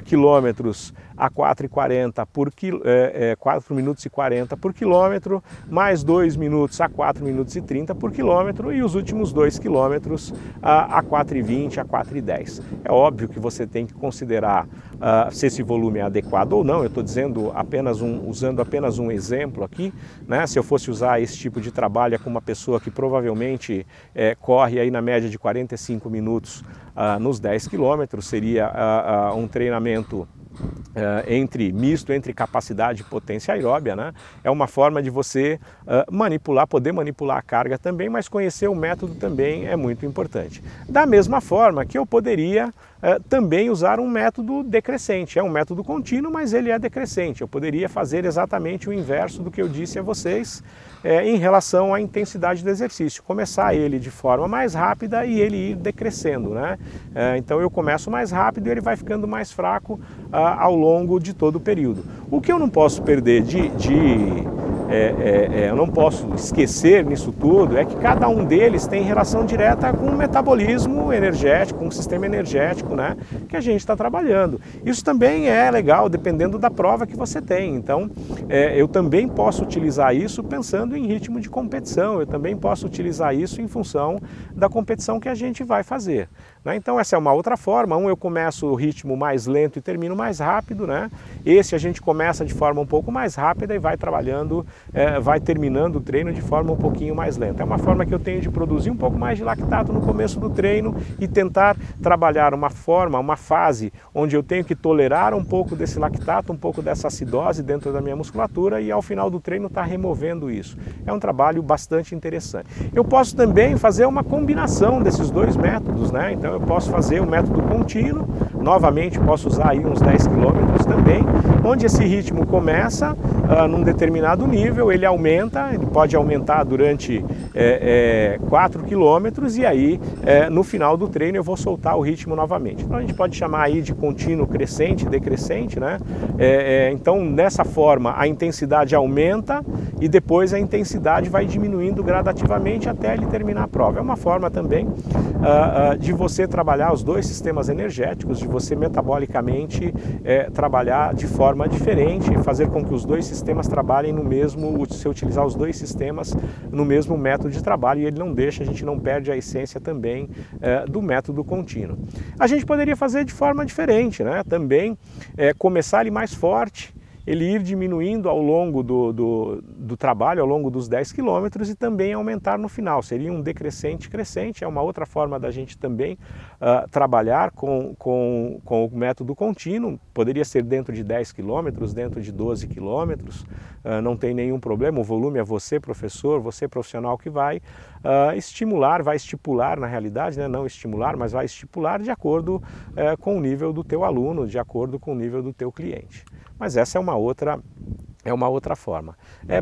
km a 4,40 por 4 minutos e 40 por quilômetro, mais 2 minutos a 4 minutos e 30 por quilômetro, e os últimos 2 quilômetros a 4,20 a 4,10. É óbvio que você tem que considerar se esse volume é adequado ou não. Eu estou dizendo usando apenas um exemplo aqui, né? Se eu fosse usar esse tipo de trabalho com uma pessoa que provavelmente corre aí na média de 45 minutos nos 10 quilômetros, seria um treinamento misto entre capacidade e potência aeróbia, né? É uma forma de você poder manipular a carga também, mas conhecer o método também é muito importante. Da mesma forma que eu poderia também usar um método decrescente. É um método contínuo, mas ele é decrescente. Eu poderia fazer exatamente o inverso do que eu disse a vocês em relação à intensidade do exercício. Começar ele de forma mais rápida e ele ir decrescendo, né? Então eu começo mais rápido e ele vai ficando mais fraco ao longo de todo o período. O que eu não posso perder eu não posso esquecer nisso tudo é que cada um deles tem relação direta com o metabolismo energético, com o sistema energético, né, que a gente está trabalhando. Isso também é legal dependendo da prova que você tem. Então, eu também posso utilizar isso pensando em ritmo de competição, eu também posso utilizar isso em função da competição que a gente vai fazer, né? Então, essa é uma outra forma. Eu começo o ritmo mais lento e termino mais rápido, né? Esse a gente começa de forma um pouco mais rápida e vai trabalhando, vai terminando o treino de forma um pouquinho mais lenta. É uma forma que eu tenho de produzir um pouco mais de lactato no começo do treino e tentar trabalhar uma fase onde eu tenho que tolerar um pouco desse lactato, um pouco dessa acidose dentro da minha musculatura, e ao final do treino estar removendo isso. É um trabalho bastante interessante. Eu posso também fazer uma combinação desses dois métodos, né? Então eu posso fazer o método contínuo, novamente posso usar aí uns 10 km também, onde esse ritmo começa num determinado nível, ele aumenta, ele pode aumentar durante 4 quilômetros, e aí no final do treino eu vou soltar o ritmo novamente. Então a gente pode chamar aí de contínuo crescente, decrescente, né? Então dessa forma a intensidade aumenta e depois a intensidade vai diminuindo gradativamente até ele terminar a prova. É uma forma também de você trabalhar os dois sistemas energéticos, de você metabolicamente trabalhar trabalhar de forma diferente, fazer com que os dois sistemas trabalhem no mesmo, se utilizar os dois sistemas no mesmo método de trabalho, e ele não deixa, a gente não perde a essência também do método contínuo. A gente poderia fazer de forma diferente, né? Também começar ele mais forte, ele ir diminuindo ao longo do trabalho, ao longo dos 10 quilômetros, e também aumentar no final. Seria um decrescente crescente, é uma outra forma da gente também trabalhar com o método contínuo. Poderia ser dentro de 10 quilômetros, dentro de 12 quilômetros, não tem nenhum problema. O volume é você, professor, você profissional, que vai estimular, vai estipular na realidade, né? Não estimular, mas vai estipular de acordo com o nível do teu aluno, de acordo com o nível do teu cliente. Mas essa é uma outra forma.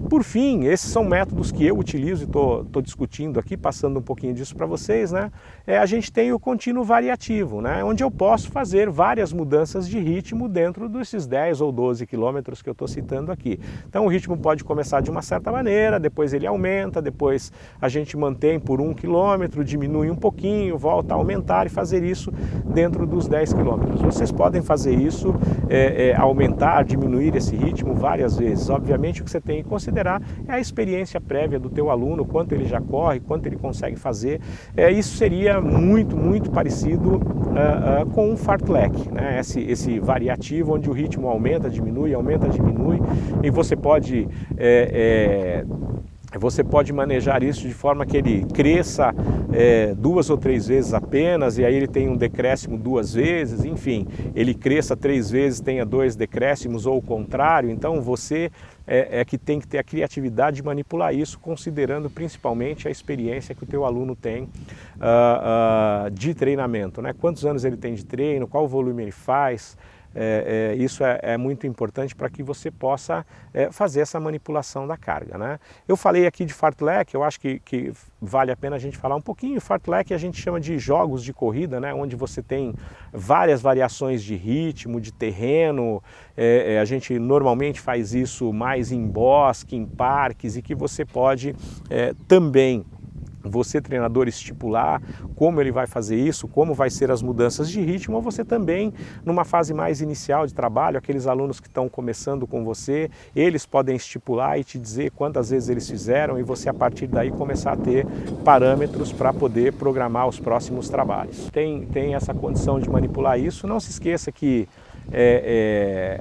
Por fim, esses são métodos que eu utilizo e estou discutindo aqui, passando um pouquinho disso para vocês, né? A gente tem o contínuo variativo, né? Onde eu posso fazer várias mudanças de ritmo dentro desses 10 ou 12 quilômetros que eu estou citando aqui. Então o ritmo pode começar de uma certa maneira, depois ele aumenta, depois a gente mantém por 1 quilômetro, diminui um pouquinho, volta a aumentar, e fazer isso dentro dos 10 quilômetros. Vocês podem fazer isso, aumentar, diminuir esse ritmo várias vezes. Obviamente o que você tem que considerar é a experiência prévia do teu aluno, quanto ele já corre, quanto ele consegue fazer. Isso seria muito parecido com um fartlek, né? Esse variativo onde o ritmo aumenta, diminui, e você pode manejar isso de forma que ele cresça 2 ou 3 vezes apenas, e aí ele tem um decréscimo 2 vezes, enfim, ele cresça 3 vezes, tenha 2 decréscimos, ou o contrário. Então você que tem que ter a criatividade de manipular isso, considerando principalmente a experiência que o teu aluno tem de treinamento, né? Quantos anos ele tem de treino, qual volume ele faz. Isso é muito importante para que você possa fazer essa manipulação da carga, né? Eu falei aqui de fartlek, eu acho que vale a pena a gente falar um pouquinho. Fartlek a gente chama de jogos de corrida, né? Onde você tem várias variações de ritmo, de terreno. A gente normalmente faz isso mais em bosque, em parques, e que você pode também, você treinador, estipular como ele vai fazer isso, como vai ser as mudanças de ritmo, ou você também, numa fase mais inicial de trabalho, aqueles alunos que estão começando com você, eles podem estipular e te dizer quantas vezes eles fizeram, e você a partir daí começar a ter parâmetros para poder programar os próximos trabalhos. Tem essa condição de manipular isso. Não se esqueça que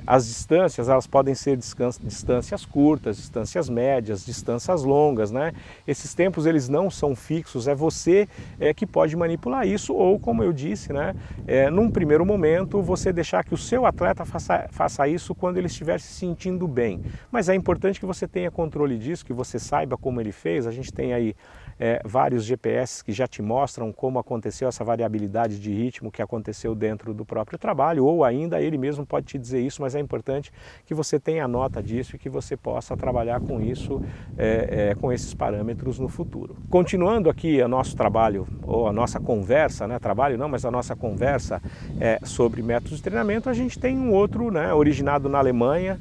as distâncias, elas podem ser distâncias curtas, distâncias médias, distâncias longas, né? Esses tempos eles não são fixos, é você que pode manipular isso, ou, como eu disse, né, num primeiro momento você deixar que o seu atleta faça isso quando ele estiver se sentindo bem. Mas é importante que você tenha controle disso, que você saiba como ele fez. A gente tem aí vários GPS que já te mostram como aconteceu essa variabilidade de ritmo que aconteceu dentro do próprio trabalho, ou ainda ele mesmo pode te dizer isso, mas é importante que você tenha nota disso e que você possa trabalhar com isso, com esses parâmetros no futuro. Continuando aqui o nosso trabalho, ou a nossa conversa, né? Trabalho não, mas a nossa conversa sobre métodos de treinamento, a gente tem um outro, né, originado na Alemanha.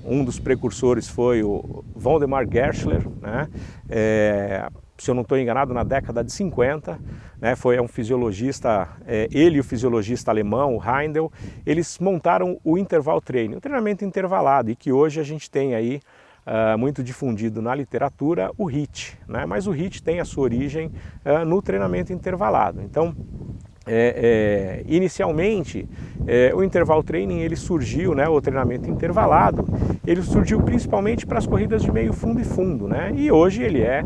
Um dos precursores foi o Waldemar Gerschler, né? Se eu não estou enganado, na década de 50, né, foi um fisiologista, ele e o fisiologista alemão, o Heindel, eles montaram o interval training, o treinamento intervalado, e que hoje a gente tem aí muito difundido na literatura, o HIIT, né? Mas o HIIT tem a sua origem no treinamento intervalado. Então, inicialmente, o interval training ele surgiu, né, o treinamento intervalado, ele surgiu principalmente para as corridas de meio fundo e fundo, né? E hoje ele é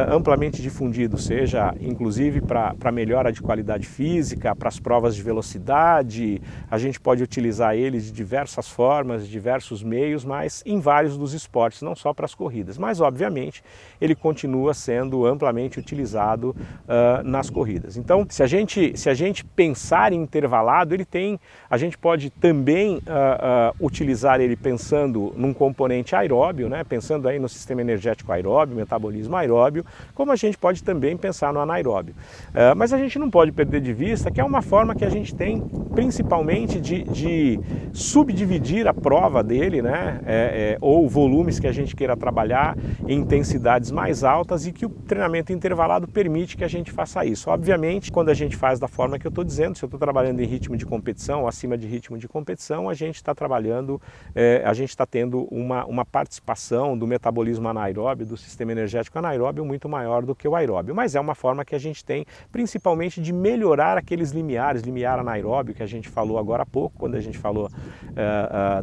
amplamente difundido, seja inclusive para melhora de qualidade física, para as provas de velocidade. A gente pode utilizar ele de diversas formas, de diversos meios, mas em vários dos esportes, não só para as corridas. Mas, obviamente, ele continua sendo amplamente utilizado nas corridas. Então, se a gente pensar em intervalado, a gente pode também utilizar ele pensando num componente aeróbio, né? Pensando aí no sistema energético aeróbio, metabolismo aeróbio, como a gente pode também pensar no anaeróbio. Mas a gente não pode perder de vista que é uma forma que a gente tem principalmente de subdividir a prova dele, né? Ou volumes que a gente queira trabalhar em intensidades mais altas, e que o treinamento intervalado permite que a gente faça isso. Obviamente, quando a gente faz da forma que eu estou dizendo, se eu estou trabalhando em ritmo de competição, acima acima de ritmo de competição, a gente está trabalhando, a gente está tendo uma participação do metabolismo anaeróbio, do sistema energético anaeróbio muito maior do que o aeróbio, mas é uma forma que a gente tem principalmente de melhorar aqueles limiar anaeróbio que a gente falou agora há pouco, quando a gente falou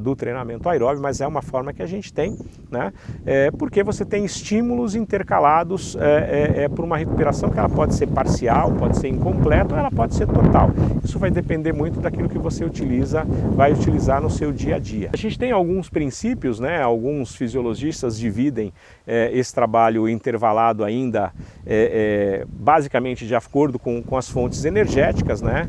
do treinamento aeróbio, mas é uma forma que a gente tem, né? Porque você tem estímulos intercalados por uma recuperação que ela pode ser parcial, pode ser incompleta ou ela pode ser total. Isso vai depender muito daquilo que você vai utilizar no seu dia a dia. A gente tem alguns princípios, né? Alguns fisiologistas dividem esse trabalho intervalado ainda basicamente de acordo com as fontes energéticas, né?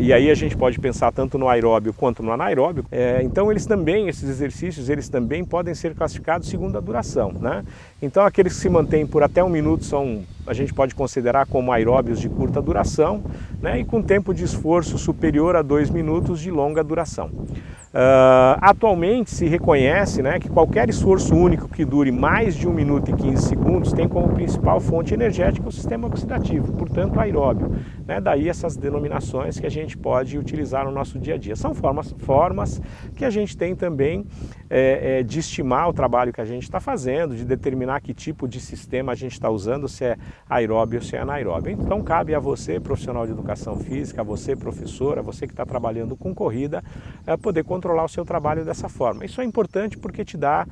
E aí a gente pode pensar tanto no aeróbio quanto no anaeróbio. Então esses exercícios, eles também podem ser classificados segundo a duração, né? Então aqueles que se mantêm por até 1 minuto a gente pode considerar como aeróbios de curta duração, né? E com tempo de esforço superior a 2 minutos de longa duração. Atualmente se reconhece, né, que qualquer esforço único que dure mais de 1 minuto e 15 segundos tem como principal fonte energética o sistema oxidativo, portanto aeróbio, né? Daí essas denominações que a gente pode utilizar no nosso dia a dia. São formas que a gente tem também de estimar o trabalho que a gente está fazendo, de determinar que tipo de sistema a gente está usando, se é aeróbio ou se é anaeróbio. Então cabe a você, profissional de educação física, a você, professora, você que está trabalhando com corrida, poder controlar o seu trabalho dessa forma. Isso é importante porque te dá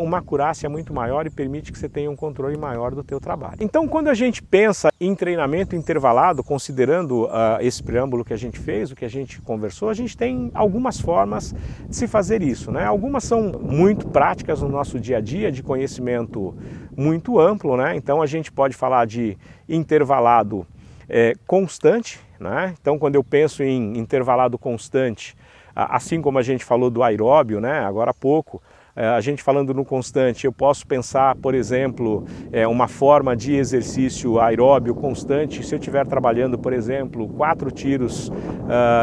uma acurácia muito maior e permite que você tenha um controle maior do teu trabalho. Então, quando a gente pensa em treinamento intervalado, considerando esse preâmbulo que a gente fez, o que a gente conversou, a gente tem algumas formas de se fazer isso, né? Algumas são muito práticas no nosso dia a dia, de conhecimento muito amplo, né? Então, a gente pode falar de intervalado constante, né? Então, quando eu penso em intervalado constante, assim como a gente falou do aeróbio, né, agora há pouco, a gente falando no constante, eu posso pensar, por exemplo, uma forma de exercício aeróbio constante, se eu estiver trabalhando, por exemplo, 4 tiros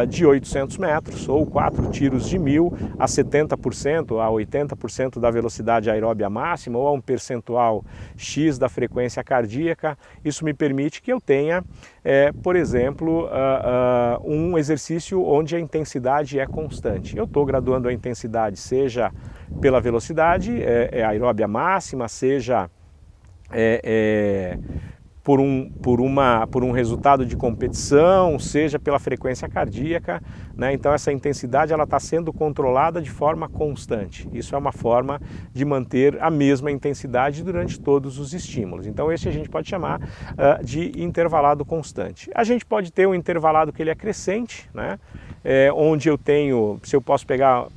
de 800 metros ou 4 tiros de 1000 a 70%, a 80% da velocidade aeróbia máxima ou a um percentual X da frequência cardíaca, isso me permite que eu tenha, por exemplo, um exercício onde a intensidade é constante. Eu estou graduando a intensidade, seja pela velocidade aeróbia máxima, seja por um resultado de competição, seja pela frequência cardíaca, né? Então essa intensidade ela está sendo controlada de forma constante. Isso é uma forma de manter a mesma intensidade durante todos os estímulos. Então esse a gente pode chamar de intervalado constante. A gente pode ter um intervalado que ele é crescente, né? Onde se eu posso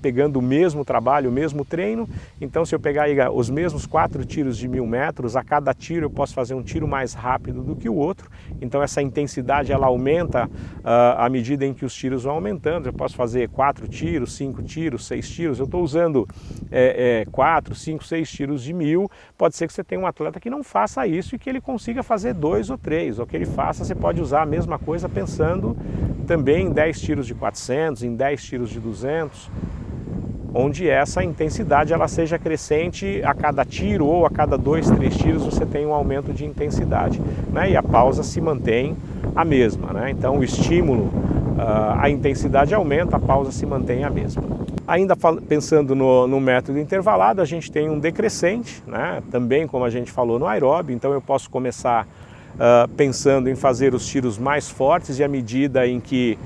pegando o mesmo trabalho, o mesmo treino, então se eu pegar os mesmos 4 tiros de 1000 metros, a cada tiro eu posso fazer um tiro mais rápido do que o outro, então essa intensidade ela aumenta à medida em que os tiros vão aumentando. Eu posso fazer 4 tiros, 5 tiros, 6 tiros, eu estou usando 4, 5, 6 tiros de 1000, pode ser que você tenha um atleta que não faça isso e que ele consiga fazer 2 ou 3, ou que ele faça, você pode usar a mesma coisa pensando também em 10 tiros de 400, em 10 tiros de 200, onde essa intensidade ela seja crescente a cada tiro ou a cada 2, 3 tiros você tem um aumento de intensidade, né? E a pausa se mantém a mesma, né? Então o estímulo, a intensidade aumenta, a pausa se mantém a mesma. Ainda pensando no método intervalado, a gente tem um decrescente, né? Também como a gente falou no aeróbio, então eu posso começar pensando em fazer os tiros mais fortes e à medida em que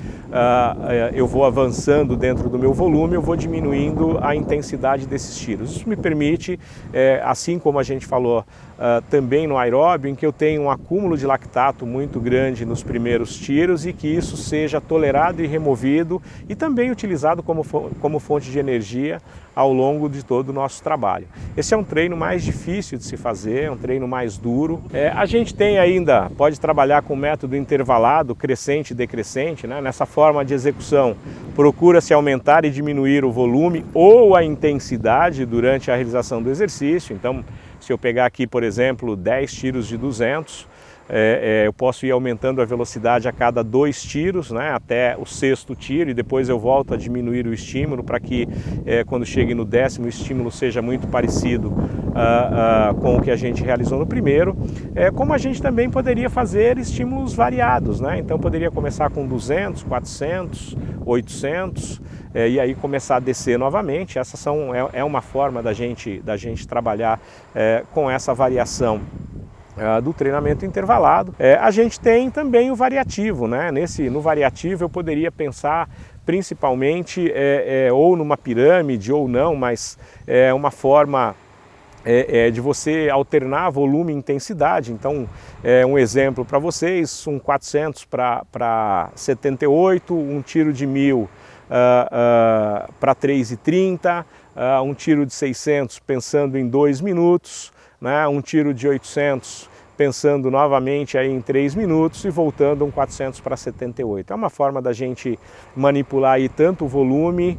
eu vou avançando dentro do meu volume, eu vou diminuindo a intensidade desses tiros. Isso me permite, assim como a gente falou também no aeróbio, em que eu tenho um acúmulo de lactato muito grande nos primeiros tiros e que isso seja tolerado e removido e também utilizado como fonte de energia ao longo de todo o nosso trabalho. Esse é um treino mais difícil de se fazer, é um treino mais duro. A gente tem ainda, pode trabalhar com método intervalado, crescente e decrescente, né? Nessa forma de execução, procura-se aumentar e diminuir o volume ou a intensidade durante a realização do exercício. Então, se eu pegar aqui, por exemplo, 10 tiros de 200, eu posso ir aumentando a velocidade a cada 2 tiros, né, até o 6º tiro, e depois eu volto a diminuir o estímulo para que quando chegue no 10º o estímulo seja muito parecido com o que a gente realizou no primeiro. Como a gente também poderia fazer estímulos variados, né? Então poderia começar com 200, 400, 800 e aí começar a descer novamente. Essa é uma forma da gente trabalhar com essa variação do treinamento intervalado. A gente tem também o variativo, né? No variativo eu poderia pensar principalmente ou numa pirâmide ou não, mas uma forma de você alternar volume e intensidade. Então, um exemplo para vocês, um 400 para 78, um tiro de 1000 para 3,30, um tiro de 600 pensando em 2 minutos, né? Um tiro de 800 pensando novamente aí em 3 minutos e voltando um 400 para 78. É uma forma da gente manipular aí tanto o volume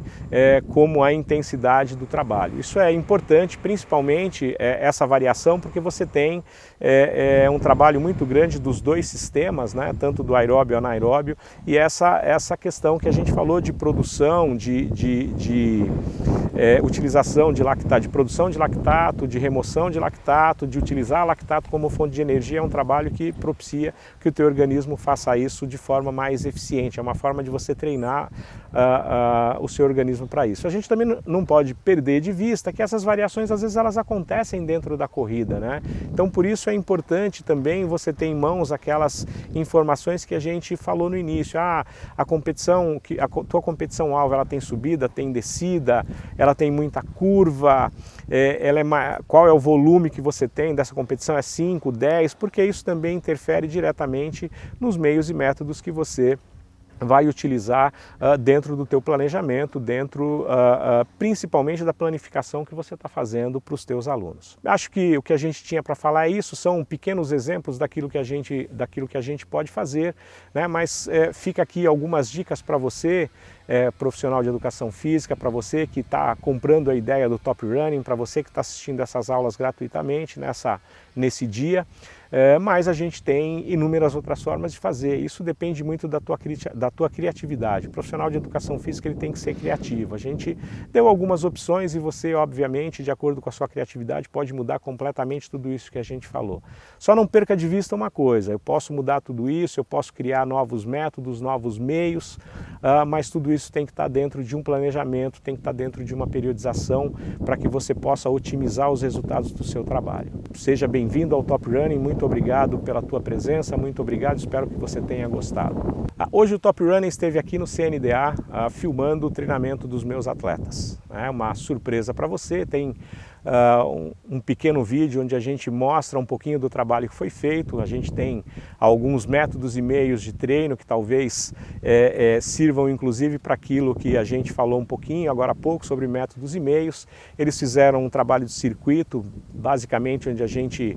como a intensidade do trabalho. Isso é importante, principalmente essa variação, porque você tem um trabalho muito grande dos 2 sistemas, né, tanto do aeróbio e anaeróbio, e essa questão que a gente falou de produção, de utilização de lactato, de produção de lactato, de remoção de lactato, de utilizar lactato como fonte de energia, é um trabalho que propicia que o teu organismo faça isso de forma mais eficiente. É uma forma de você treinar o seu organismo para isso. A gente também não pode perder de vista que essas variações às vezes elas acontecem dentro da corrida, né? Então por isso é importante também você ter em mãos aquelas informações que a gente falou no início. A competição, a tua competição alvo, ela tem subida, tem descida, ela tem muita curva, qual é o volume que você tem dessa competição, é 5, 10, porque isso também interfere diretamente nos meios e métodos que você vai utilizar dentro do teu planejamento, dentro principalmente da planificação que você está fazendo para os teus alunos. Acho que o que a gente tinha para falar é isso, são pequenos exemplos daquilo que a gente pode fazer, né? Mas fica aqui algumas dicas para você, profissional de educação física, para você que está comprando a ideia do Top Running, para você que está assistindo essas aulas gratuitamente nesse dia. Mas a gente tem inúmeras outras formas de fazer. Isso depende muito da tua criatividade. O profissional de educação física ele tem que ser criativo. A gente deu algumas opções e você, obviamente, de acordo com a sua criatividade, pode mudar completamente tudo isso que a gente falou. Só não perca de vista uma coisa, eu posso mudar tudo isso, eu posso criar novos métodos, novos meios, mas tudo isso tem que estar dentro de um planejamento, tem que estar dentro de uma periodização para que você possa otimizar os resultados do seu trabalho. Seja bem-vindo ao Top Running, muito obrigado pela tua presença, muito obrigado, espero que você tenha gostado. Hoje o Top Running esteve aqui no CNDA filmando o treinamento dos meus atletas. É uma surpresa para você, tem um pequeno vídeo onde a gente mostra um pouquinho do trabalho que foi feito, a gente tem alguns métodos e meios de treino que talvez sirvam inclusive para aquilo que a gente falou um pouquinho agora há pouco sobre métodos e meios. Eles fizeram um trabalho de circuito, basicamente onde a gente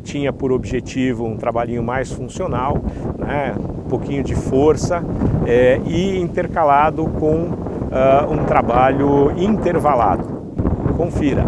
tinha por objetivo um trabalhinho mais funcional, né, um pouquinho de força e intercalado com um trabalho intervalado. Confira!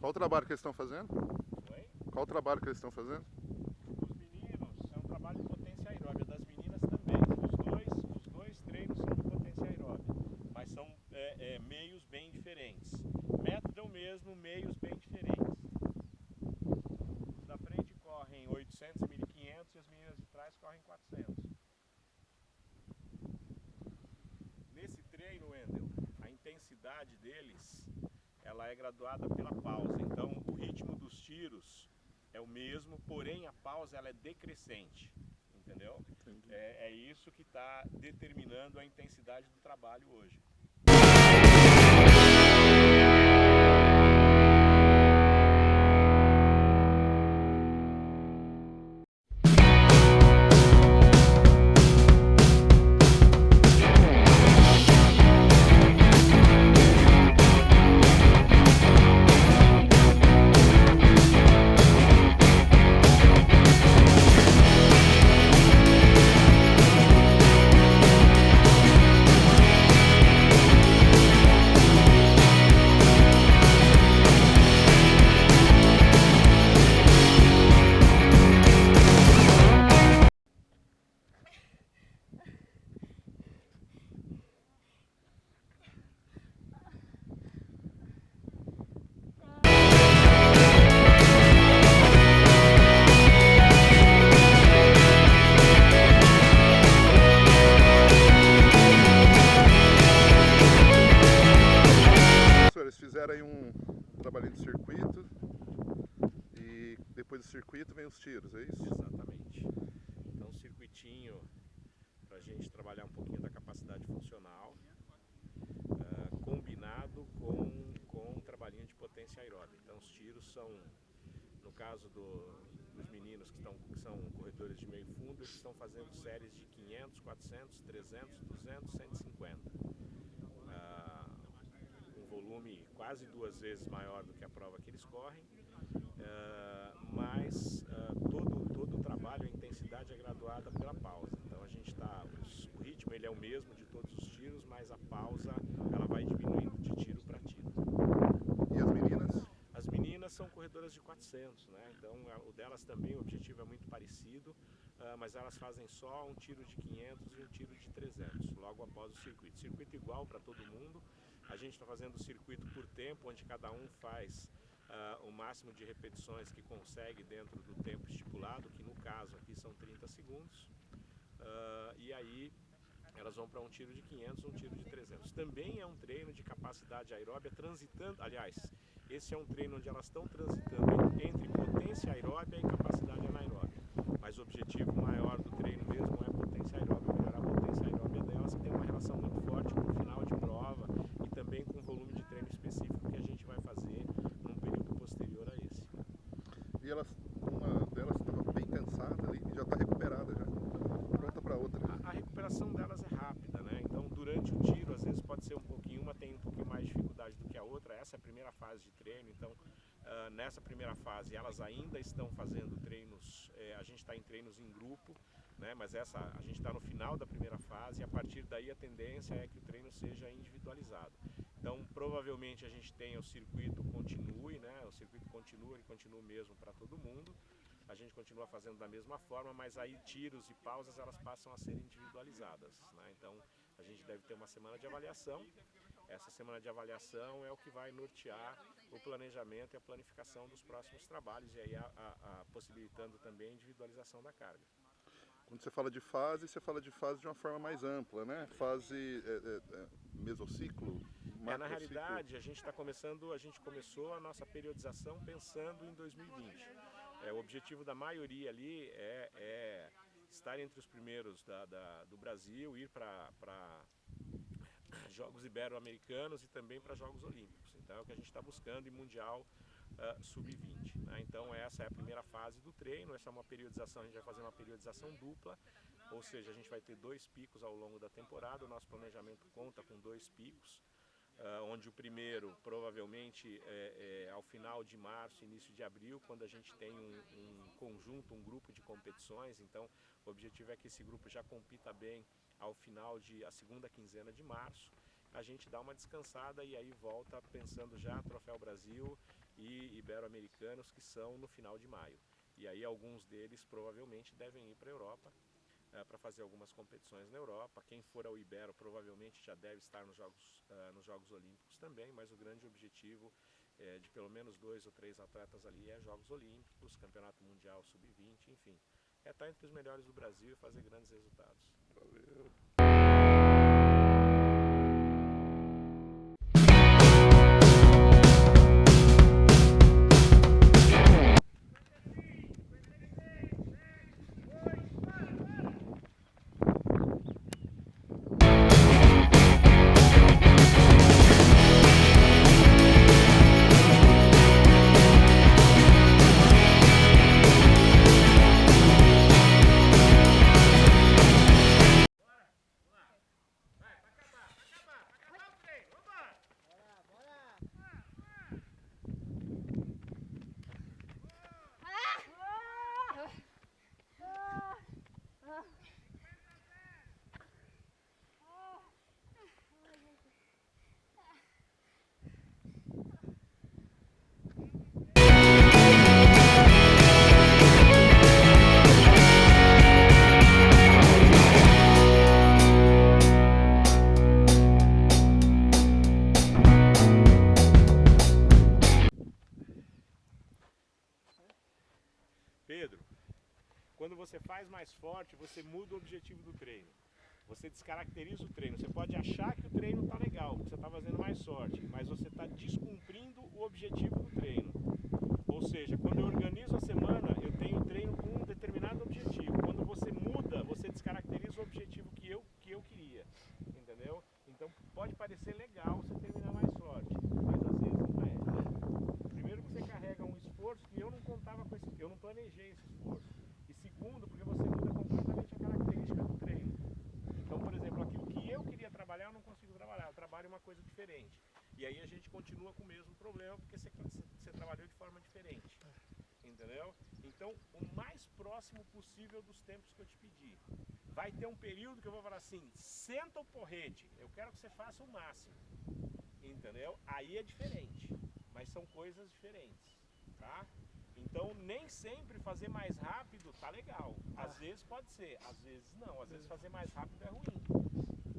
Qual o trabalho que eles estão fazendo? Oi? Qual o trabalho que eles estão fazendo? Os meninos, é um trabalho de potência aeróbica, das meninas também. Os dois treinos são de potência aeróbica, mas são meios bem diferentes. Método é o mesmo, meios bem diferentes. Os da frente correm 800 e 1500 e as meninas de trás correm 400. Nesse treino, Wendel, a intensidade deles ela é graduada pela pausa, então o ritmo dos tiros é o mesmo, porém a pausa ela é decrescente, entendeu? É isso que está determinando a intensidade do trabalho hoje. Eles fizeram aí um trabalhinho de circuito e depois do circuito vem os tiros, é isso? Exatamente. Então, um circuitinho para a gente trabalhar um pouquinho da capacidade funcional, combinado com um trabalhinho de potência aeróbica. Então, os tiros são, no caso dos meninos que são corredores de meio fundo, eles estão fazendo séries de 500, 400, 300, 200, 150. Volume quase 2 vezes maior do que a prova que eles correm, mas todo o trabalho, a intensidade é graduada pela pausa. Então a gente o ritmo ele é o mesmo de todos os tiros, mas a pausa ela vai diminuindo de tiro para tiro. E as meninas? As meninas são corredoras de 400, né? Então o delas também, o objetivo é muito parecido, mas elas fazem só um tiro de 500 e um tiro de 300, logo após o circuito. Circuito igual para todo mundo. A gente está fazendo o circuito por tempo, onde cada um faz o máximo de repetições que consegue dentro do tempo estipulado, que no caso aqui são 30 segundos. E aí elas vão para um tiro de 500, um tiro de 300. Também é um treino de capacidade aeróbia transitando, aliás, esse é um treino onde elas estão transitando entre potência aeróbia e capacidade anaeróbia. Mas o objetivo maior do treino mesmo é potência aeróbia, melhorar a potência aeróbia delas, que tem uma relação muito forte com o final de prova e também com o volume de treino específico que a gente vai fazer num período posterior a esse. E uma delas estava bem cansada ali e já está recuperada, já pronta para outra. A recuperação delas é rápida, né? Então durante o tiro, às vezes pode ser uma tem um pouquinho mais de dificuldade do que a outra. Essa é a primeira fase de treino, então nessa primeira fase elas ainda estão fazendo treinos, a gente está em treinos em grupo, né? Mas a gente está no final da primeira fase e a partir daí a tendência é que o treino seja individualizado. Então provavelmente a gente tenha o circuito continue, né? O circuito continua, ele continua mesmo para todo mundo. A gente continua fazendo da mesma forma, mas aí tiros e pausas elas passam a ser individualizadas, né? Então a gente deve ter uma semana de avaliação. Essa semana de avaliação é o que vai nortear o planejamento e a planificação dos próximos trabalhos e aí possibilitando também a individualização da carga. Quando você fala de fase, você fala de fase de uma forma mais ampla, né? Fase mesociclo, macrociclo. Na realidade, a gente começou a nossa periodização pensando em 2020. O objetivo da maioria ali é estar entre os primeiros do Brasil, ir para Jogos Ibero-Americanos e também para Jogos Olímpicos. Então é o que a gente está buscando em Mundial Sub-20. Né? Então essa é a primeira fase do treino, essa é uma periodização, a gente vai fazer uma periodização dupla, ou seja, a gente vai ter 2 picos ao longo da temporada, o nosso planejamento conta com 2 picos, onde o primeiro provavelmente ao final de março, início de abril, quando a gente tem um conjunto, um grupo de competições. Então o objetivo é que esse grupo já compita bem ao final a segunda quinzena de março, a gente dá uma descansada e aí volta pensando já Troféu Brasil e Ibero-Americanos, que são no final de maio. E aí alguns deles provavelmente devem ir para a Europa, para fazer algumas competições na Europa. Quem for ao Ibero provavelmente já deve estar nos Jogos Olímpicos também, mas o grande objetivo de pelo menos 2 ou 3 atletas ali é Jogos Olímpicos, Campeonato Mundial Sub-20, enfim. É estar entre os melhores do Brasil e fazer grandes resultados. Valeu. Pedro, quando você faz mais forte, você muda o objetivo do treino. Você descaracteriza o treino. Você pode achar que o treino está legal, porque você está fazendo mais sorte, mas você está descumprindo o objetivo do treino. Ou seja, quando eu organizo a semana, eu tenho treino com um determinado objetivo. Quando você muda, você descaracteriza o objetivo que eu queria. Entendeu? Então pode parecer legal você terminar mais forte, mas às vezes não é. Né? Primeiro, você carrega um esforço que eu não contava com esse, eu não planejei esse esforço. E segundo, porque você muda completamente a característica do treino. Então, por exemplo, aquilo que eu queria trabalhar, eu não consigo trabalhar, eu trabalho uma coisa diferente. E aí a gente continua com o mesmo problema, porque você trabalhou de forma diferente. Entendeu? Então, o mais próximo possível dos tempos que eu te pedi. Vai ter um período que eu vou falar assim, senta o porrete, eu quero que você faça o máximo. Entendeu? Aí é diferente, mas são coisas diferentes, tá? Então, nem sempre fazer mais rápido tá legal. Às vezes pode ser, às vezes não. Às vezes fazer mais rápido é ruim,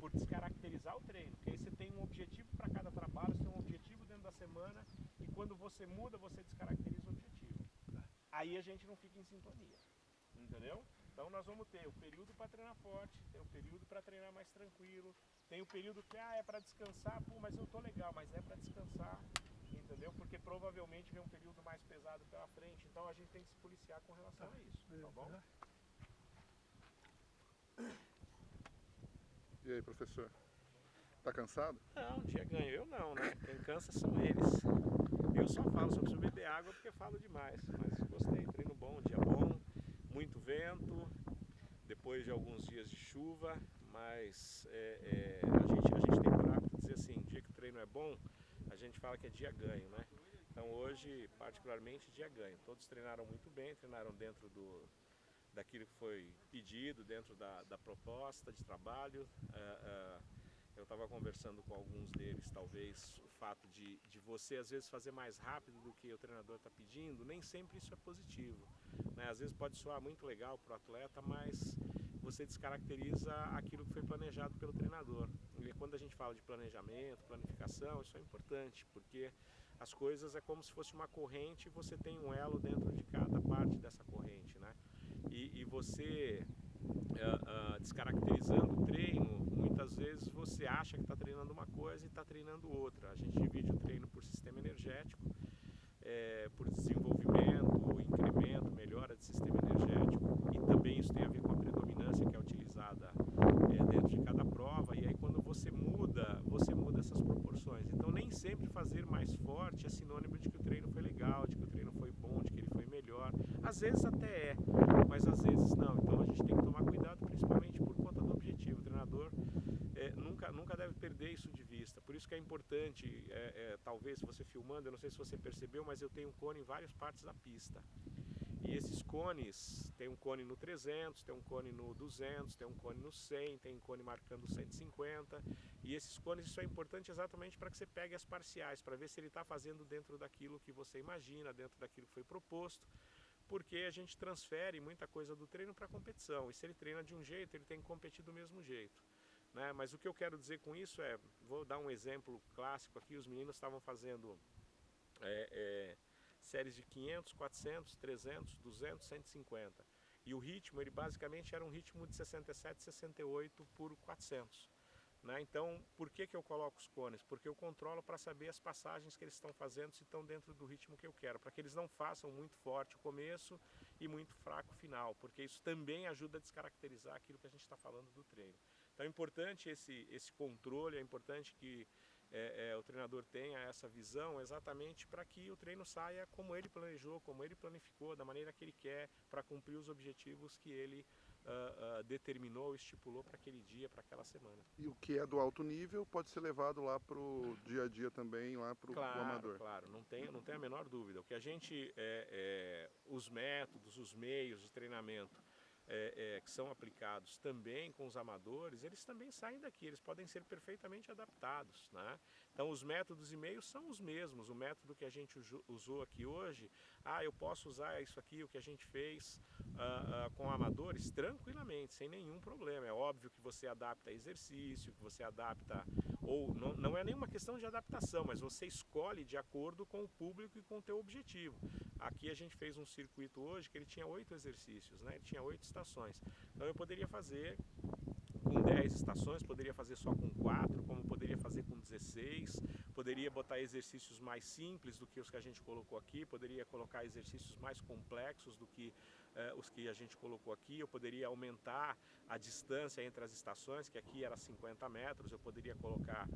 por descaracterizar o treino. Porque aí você tem um objetivo para cada trabalho, você tem um objetivo dentro da semana, e quando você muda, você descaracteriza o objetivo. Aí a gente não fica em sintonia, entendeu? Então nós vamos ter o período para treinar forte, tem o período para treinar mais tranquilo, tem o período que é para descansar, pô, mas eu tô legal, mas é para descansar. Entendeu? Porque provavelmente vem um período mais pesado pela frente, então a gente tem que se policiar com relação a isso, tá bom? E aí, professor? Tá cansado? Não, dia ganho eu não, né? Quem cansa são eles. Eu só falo, só preciso beber água porque falo demais, mas gostei, treino bom, dia bom, muito vento, depois de alguns dias de chuva, mas a gente tem por hábito de dizer assim, dia que o treino é bom, a gente fala que é dia ganho, né? Então hoje, particularmente, dia ganho. Todos treinaram muito bem, treinaram dentro daquilo que foi pedido, dentro da proposta de trabalho. Eu estava conversando com alguns deles, talvez o fato de você às vezes fazer mais rápido do que o treinador está pedindo, nem sempre isso é positivo, né? Às vezes pode soar muito legal para o atleta, mas você descaracteriza aquilo que foi planejado pelo treinador. E quando a gente fala de planejamento, planificação, isso é importante, porque as coisas é como se fosse uma corrente e você tem um elo dentro de cada parte dessa corrente, né? E você descaracterizando o treino, muitas vezes você acha que está treinando uma coisa e está treinando outra. A gente divide o treino por sistema energético, por desenvolvimento, incremento, melhora de sistema energético, e também isso tem a ver com a predominância que é utilizada dentro de cada prova, e aí quando você muda essas proporções. Então nem sempre fazer mais forte é sinônimo de que o treino foi legal, de que o treino foi bom, de que ele foi melhor. Às vezes até é, mas às vezes não. Então a gente tem que tomar cuidado, principalmente por conta do objetivo. O treinador nunca deve perder isso de vista. Por isso que é importante, talvez se você filmando, eu não sei se você percebeu, mas eu tenho um cone em várias partes da pista. E esses cones, tem um cone no 300, tem um cone no 200, tem um cone no 100, tem um cone marcando 150. E esses cones, isso é importante exatamente para que você pegue as parciais, para ver se ele está fazendo dentro daquilo que você imagina, dentro daquilo que foi proposto. Porque a gente transfere muita coisa do treino para a competição. E se ele treina de um jeito, ele tem que competir do mesmo jeito, né? Mas o que eu quero dizer com isso vou dar um exemplo clássico aqui, os meninos estavam fazendo séries de 500, 400, 300, 200, 150. E o ritmo, ele basicamente era um ritmo de 67, 68 por 400. Né? Então, por que eu coloco os cones? Porque eu controlo para saber as passagens que eles estão fazendo, se estão dentro do ritmo que eu quero, para que eles não façam muito forte o começo e muito fraco o final, porque isso também ajuda a descaracterizar aquilo que a gente está falando do treino. Então é importante esse controle, é importante que o treinador tenha essa visão exatamente para que o treino saia como ele planejou, como ele planificou, da maneira que ele quer, para cumprir os objetivos que ele determinou, estipulou para aquele dia, para aquela semana. E o que é do alto nível pode ser levado lá para o dia a dia também, lá para o amador. Claro, não tem a menor dúvida. O que a gente, os métodos, os meios de treinamento que são aplicados também com os amadores, eles também saem daqui, eles podem ser perfeitamente adaptados, né? Então os métodos e meios são os mesmos. O método que a gente usou aqui hoje, eu posso usar isso aqui, o que a gente fez com amadores, tranquilamente, sem nenhum problema. É óbvio que você adapta exercício, que você adapta ou não é nenhuma questão de adaptação, mas você escolhe de acordo com o público e com o teu objetivo. Aqui a gente fez um circuito hoje que ele tinha 8 exercícios, né? Ele tinha 8 estações. Então eu poderia fazer com 10 estações, poderia fazer só com 4, como poderia fazer com 16, poderia botar exercícios mais simples do que os que a gente colocou aqui, poderia colocar exercícios mais complexos do que os que a gente colocou aqui, eu poderia aumentar a distância entre as estações, que aqui era 50 metros, eu poderia colocar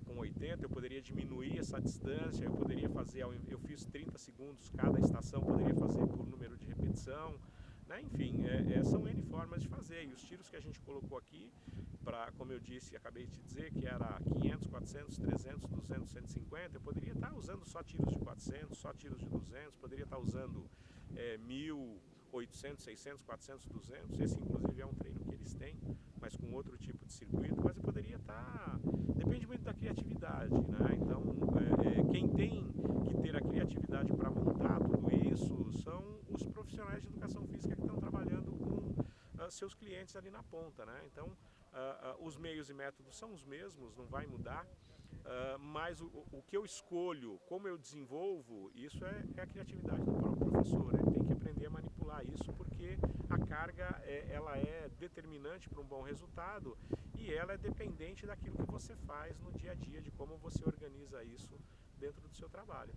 com 80, eu poderia diminuir essa distância, eu poderia fazer, eu fiz 30 segundos cada estação, poderia fazer por número de repetição, né? Enfim, são N formas de fazer, e os tiros que a gente colocou aqui, como eu disse, acabei de dizer, que era 500, 400, 300, 200, 150, eu poderia estar usando só tiros de 400, só tiros de 200, poderia estar usando 1000, 800, 600, 400, 200, esse inclusive é um treino que eles têm, mas com outro tipo de circuito, mas eu poderia estar, depende muito da criatividade, né? Então, quem tem que ter a criatividade para montar tudo isso são os profissionais de educação física que estão trabalhando com seus clientes ali na ponta, né? Então, os meios e métodos são os mesmos, não vai mudar, mas o que eu escolho, como eu desenvolvo, isso é a criatividade do próprio professor. Ele tem que aprender a manipular isso, porque a carga ela é determinante para um bom resultado e ela é dependente daquilo que você faz no dia a dia, de como você organiza isso dentro do seu trabalho.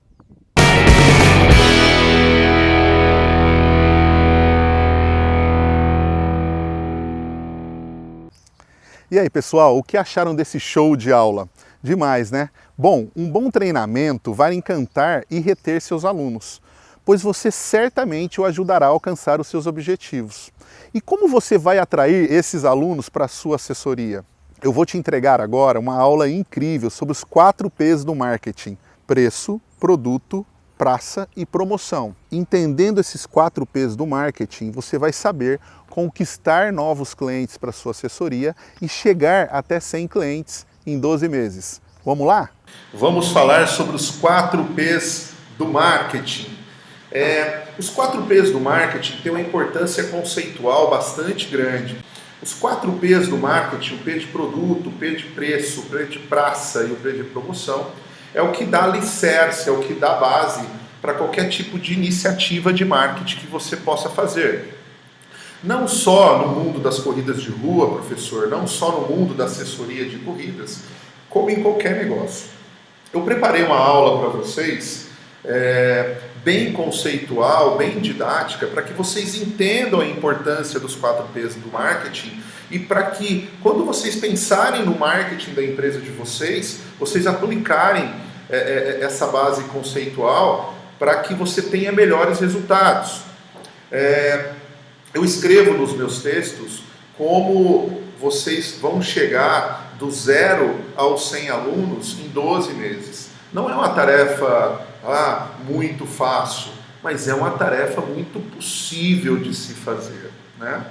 E aí, pessoal, o que acharam desse show de aula? Demais, né? Bom, um bom treinamento vai encantar e reter seus alunos, pois você certamente o ajudará a alcançar os seus objetivos. E como você vai atrair esses alunos para a sua assessoria? Eu vou te entregar agora uma aula incrível sobre os 4 P's do marketing: preço, produto, praça e promoção. Entendendo esses 4 P's do marketing, você vai saber conquistar novos clientes para sua assessoria e chegar até 100 clientes em 12 meses. Vamos lá? Vamos falar sobre os 4 P's do marketing. Os 4 P's do marketing têm uma importância conceitual bastante grande. Os 4 P's do marketing, o P de produto, o P de preço, o P de praça e o P de promoção, é o que dá alicerce, é o que dá base para qualquer tipo de iniciativa de marketing que você possa fazer. Não só no mundo das corridas de rua, professor, não só no mundo da assessoria de corridas, como em qualquer negócio. Eu preparei uma aula para vocês, bem conceitual, bem didática, para que vocês entendam a importância dos 4 P's do marketing e para que, quando vocês pensarem no marketing da empresa de vocês, vocês aplicarem essa base conceitual para que você tenha melhores resultados. Eu escrevo nos meus textos como vocês vão chegar do 0 aos 100 alunos em 12 meses. Não é uma tarefa muito fácil, mas é uma tarefa muito possível de se fazer, né?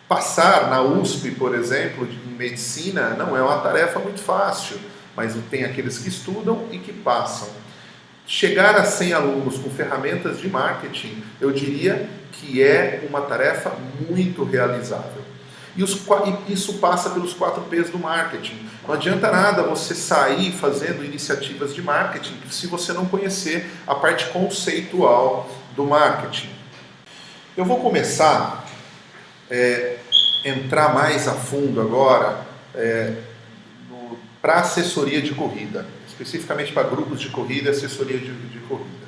Passar na USP, por exemplo, em medicina, não é uma tarefa muito fácil, mas tem aqueles que estudam e que passam. Chegar a 100 alunos com ferramentas de marketing, eu diria que é uma tarefa muito realizável. E isso passa pelos 4 P's do marketing. Não adianta nada você sair fazendo iniciativas de marketing se você não conhecer a parte conceitual do marketing. Eu vou começar entrar mais a fundo agora para assessoria de corrida, especificamente para grupos de corrida e assessoria de corrida.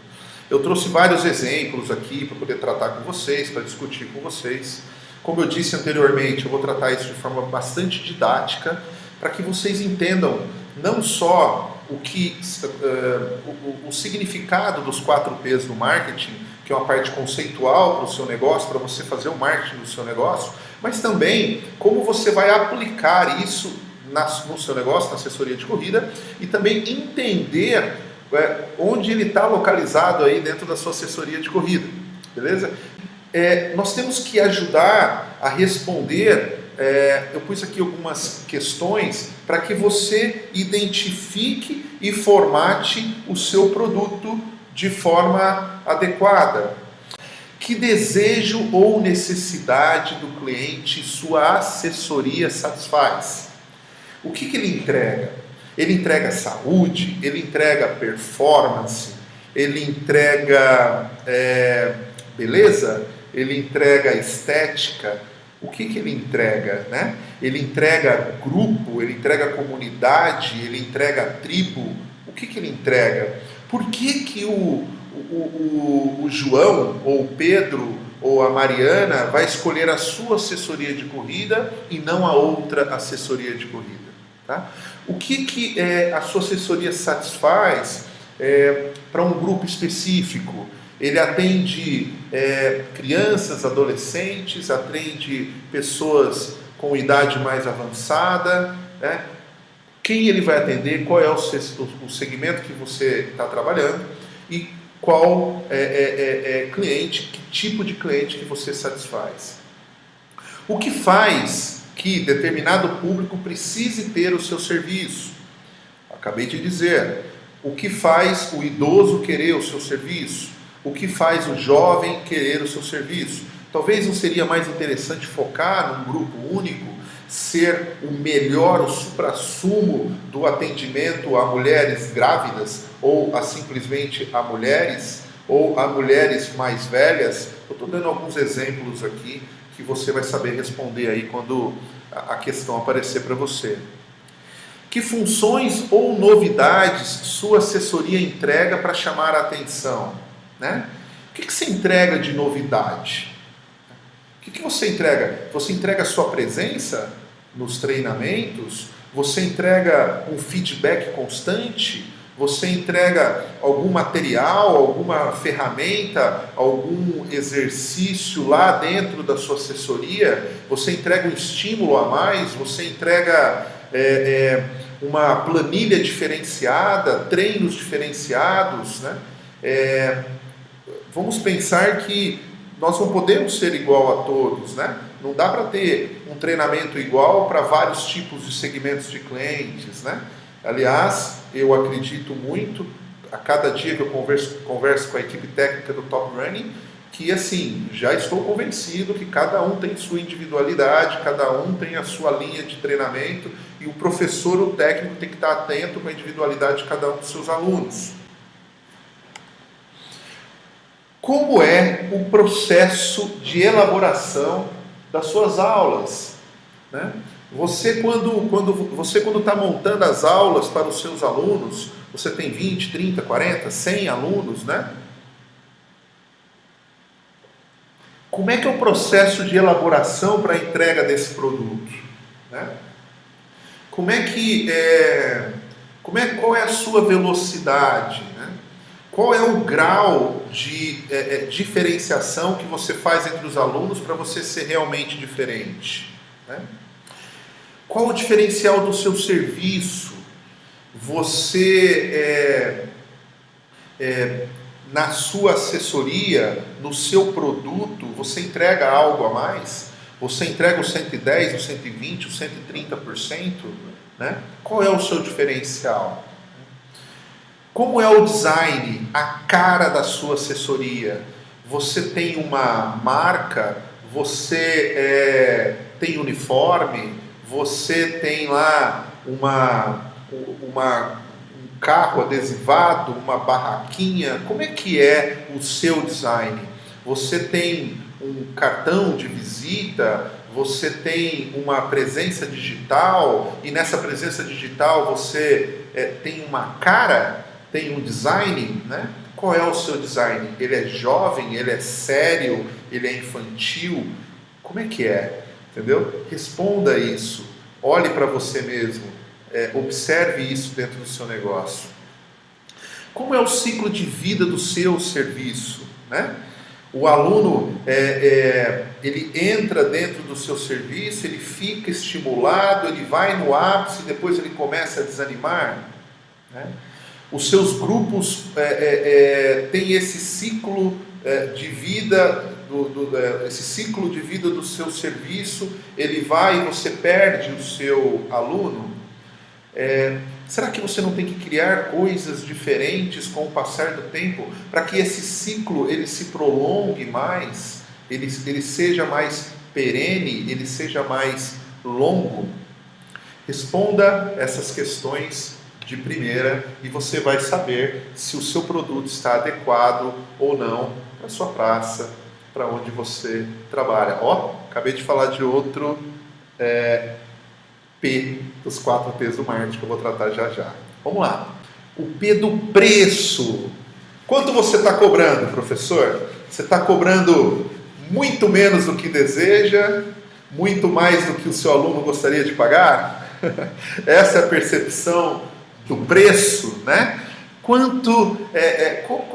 Eu trouxe vários exemplos aqui para poder tratar com vocês, para discutir com vocês. Como eu disse anteriormente, eu vou tratar isso de forma bastante didática, para que vocês entendam não só o significado dos 4 P's do marketing, que é uma parte conceitual para o seu negócio, para você fazer o marketing do seu negócio, mas também como você vai aplicar isso no seu negócio, na assessoria de corrida, e também entender onde ele está localizado aí dentro da sua assessoria de corrida, beleza? Nós temos que ajudar a responder, eu pus aqui algumas questões para que você identifique e formate o seu produto de forma adequada. Que desejo ou necessidade do cliente sua assessoria satisfaz? O que ele entrega? Ele entrega saúde, ele entrega performance, ele entrega beleza, ele entrega estética. O que ele entrega, né? Ele entrega grupo, ele entrega comunidade, ele entrega tribo. O que ele entrega? Por que o João, ou o Pedro, ou a Mariana vai escolher a sua assessoria de corrida e não a outra assessoria de corrida? Tá? O que a sua assessoria satisfaz para um grupo específico? Ele atende crianças, adolescentes, atende pessoas com idade mais avançada, né? Quem ele vai atender, qual é o segmento que você está trabalhando e qual cliente, que tipo de cliente que você satisfaz. O que faz que determinado público precise ter o seu serviço? Acabei de dizer. O que faz o idoso querer o seu serviço? O que faz o jovem querer o seu serviço? Talvez não seria mais interessante focar num grupo único, ser o melhor, o suprassumo do atendimento a mulheres grávidas, ou a simplesmente a mulheres, ou a mulheres mais velhas? Eu estou dando alguns exemplos aqui que você vai saber responder aí quando a questão aparecer para você. Que funções ou novidades sua assessoria entrega para chamar a atenção? Né? O que você entrega de novidade? O que você entrega? Você entrega a sua presença nos treinamentos? Você entrega um feedback constante? Você entrega algum material, alguma ferramenta, algum exercício lá dentro da sua assessoria? Você entrega um estímulo a mais? Você entrega uma planilha diferenciada, treinos diferenciados, né? Vamos pensar que nós não podemos ser igual a todos, né? Não dá para ter um treinamento igual para vários tipos de segmentos de clientes, né? Aliás, eu acredito muito, a cada dia que eu converso com a equipe técnica do Top Running, que assim, já estou convencido que cada um tem sua individualidade, cada um tem a sua linha de treinamento, e o professor, o técnico, tem que estar atento com a individualidade de cada um dos seus alunos. Como é o processo de elaboração das suas aulas, né? Você quando está montando as aulas para os seus alunos, você tem 20, 30, 40, 100 alunos, né? Como é que é o processo de elaboração para a entrega desse produto, né? Qual é a sua velocidade, né? Qual é o grau de diferenciação que você faz entre os alunos para você ser realmente diferente, né? Qual o diferencial do seu serviço? Você, na sua assessoria, no seu produto, você entrega algo a mais? Você entrega o 110%, o 120%, o 130%? Né? Qual é o seu diferencial? Como é o design, a cara da sua assessoria? Você tem uma marca? Você tem uniforme? Você tem lá um carro adesivado, uma barraquinha? Como é que é o seu design? Você tem um cartão de visita? Você tem uma presença digital? E nessa presença digital você tem uma cara? Tem um design, né? Qual é o seu design? Ele é jovem? Ele é sério? Ele é infantil? Como é que é? Entendeu? Responda isso. Olhe para você mesmo. Observe isso dentro do seu negócio. Como é o ciclo de vida do seu serviço, né? O aluno, ele entra dentro do seu serviço, ele fica estimulado, ele vai no ápice, depois ele começa a desanimar, né? Os seus grupos têm esse ciclo de vida, esse ciclo de vida do seu serviço, ele vai e você perde o seu aluno. Será que você não tem que criar coisas diferentes com o passar do tempo para que esse ciclo ele se prolongue mais, ele seja mais perene, ele seja mais longo? Responda essas questões de primeira e você vai saber se o seu produto está adequado ou não para a sua praça, para onde você trabalha. Ó, acabei de falar de outro P dos 4 P's do marketing que eu vou tratar já já. Vamos lá. O P do preço. Quanto você está cobrando, professor? Você está cobrando muito menos do que deseja, muito mais do que o seu aluno gostaria de pagar? Essa é a percepção do preço, né? Como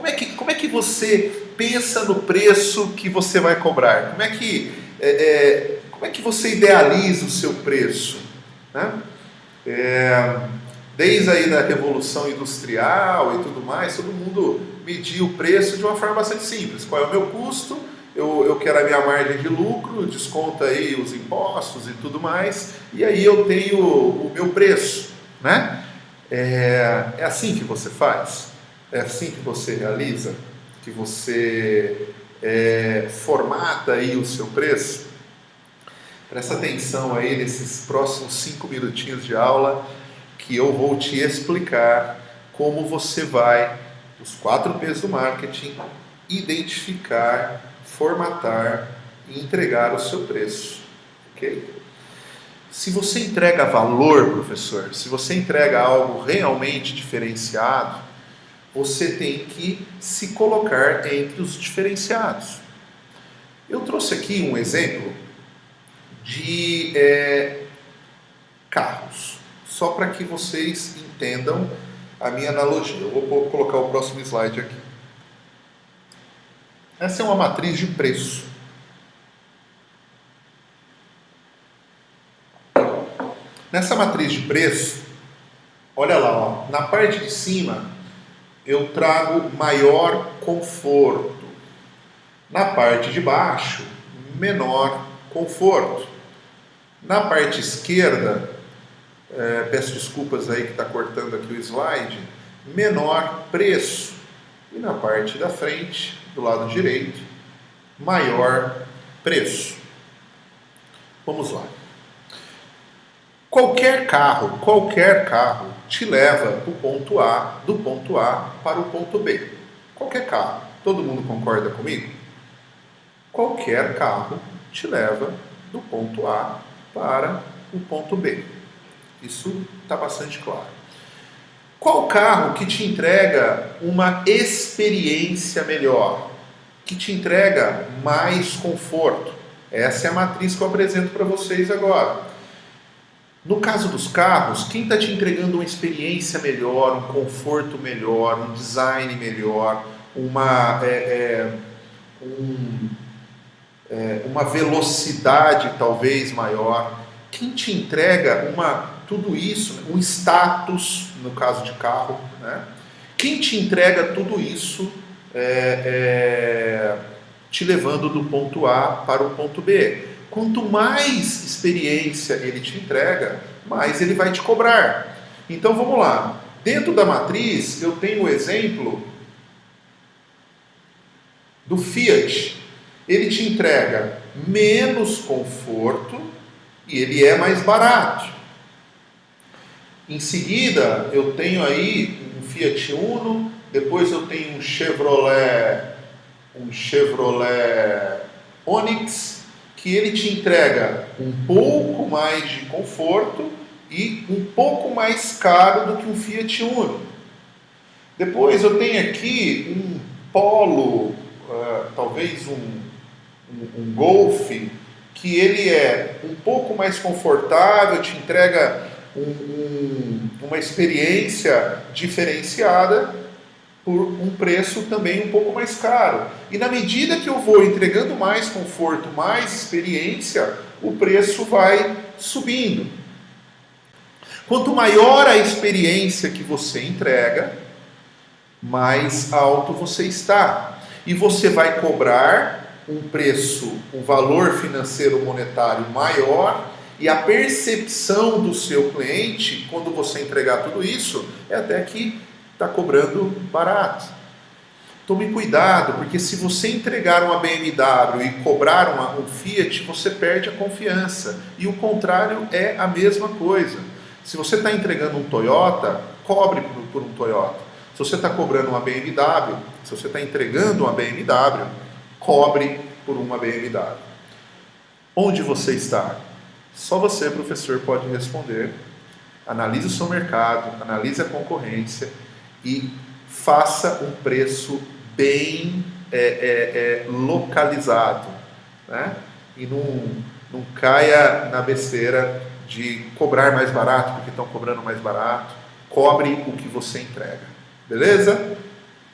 é que você pensa no preço que você vai cobrar? Como é que você idealiza o seu preço, né? Desde aí da Revolução Industrial e tudo mais, todo mundo media o preço de uma forma bastante simples. Qual é o meu custo? Eu quero a minha margem de lucro, desconta aí os impostos e tudo mais, e aí eu tenho o meu preço, né? É assim que você faz? É assim que você realiza? Que você formata aí o seu preço? Presta atenção aí nesses próximos 5 minutinhos de aula, que eu vou te explicar como você vai, os 4 P's do marketing, identificar, formatar e entregar o seu preço, ok? Se você entrega valor, professor, se você entrega algo realmente diferenciado, você tem que se colocar entre os diferenciados. Eu trouxe aqui um exemplo de carros, só para que vocês entendam a minha analogia. Eu vou colocar o próximo slide aqui. Essa é uma matriz de preço. Nessa matriz de preço, olha lá, ó, na parte de cima eu trago maior conforto. Na parte de baixo, menor conforto. Na parte esquerda, peço desculpas aí que está cortando aqui o slide, menor preço. E na parte da frente, do lado direito, maior preço. Vamos lá. Qualquer carro te leva do ponto A para o ponto B. Qualquer carro. Todo mundo concorda comigo? Qualquer carro te leva do ponto A para o ponto B. Isso está bastante claro. Qual carro que te entrega uma experiência melhor? Que te entrega mais conforto? Essa é a matriz que eu apresento para vocês agora. No caso dos carros, quem está te entregando uma experiência melhor, um conforto melhor, um design melhor, uma velocidade talvez maior? Quem te entrega tudo isso, um status, no caso de carro, né? Quem te entrega tudo isso te levando do ponto A para o ponto B? Quanto mais experiência ele te entrega, mais ele vai te cobrar. Então vamos lá. Dentro da matriz eu tenho o exemplo do Fiat. Ele te entrega menos conforto e ele é mais barato. Em seguida eu tenho aí um Fiat Uno, depois eu tenho um Chevrolet Onix, que ele te entrega um pouco mais de conforto e um pouco mais caro do que um Fiat Uno. Depois eu tenho aqui um Polo, talvez um Golf, que ele é um pouco mais confortável, te entrega uma experiência diferenciada por um preço também um pouco mais caro. E na medida que eu vou entregando mais conforto, mais experiência, o preço vai subindo. Quanto maior a experiência que você entrega, mais alto você está. E você vai cobrar um preço, um valor financeiro monetário maior, e a percepção do seu cliente, quando você entregar tudo isso, é até que está cobrando barato. Tome cuidado, porque se você entregar uma BMW e cobrar um Fiat, você perde a confiança. E o contrário é a mesma coisa. Se você está entregando um Toyota, cobre por um Toyota. Se você está cobrando uma BMW, se você está entregando uma BMW, cobre por uma BMW. Onde você está? Só você, professor, pode responder. Analise o seu mercado, analise a concorrência e faça um preço bem localizado, né? E não caia na besteira de cobrar mais barato, porque estão cobrando mais barato. Cobre o que você entrega. Beleza?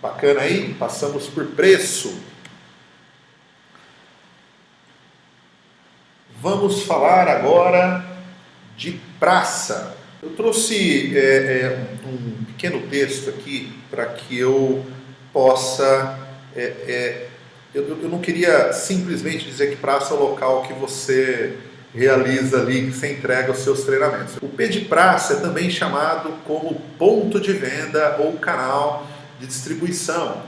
Bacana aí? Passamos por preço. Vamos falar agora de praça. Eu trouxe um pequeno texto aqui para que eu possa... eu não queria simplesmente dizer que praça é o local que você realiza ali, que você entrega os seus treinamentos. O P de praça é também chamado como ponto de venda ou canal de distribuição.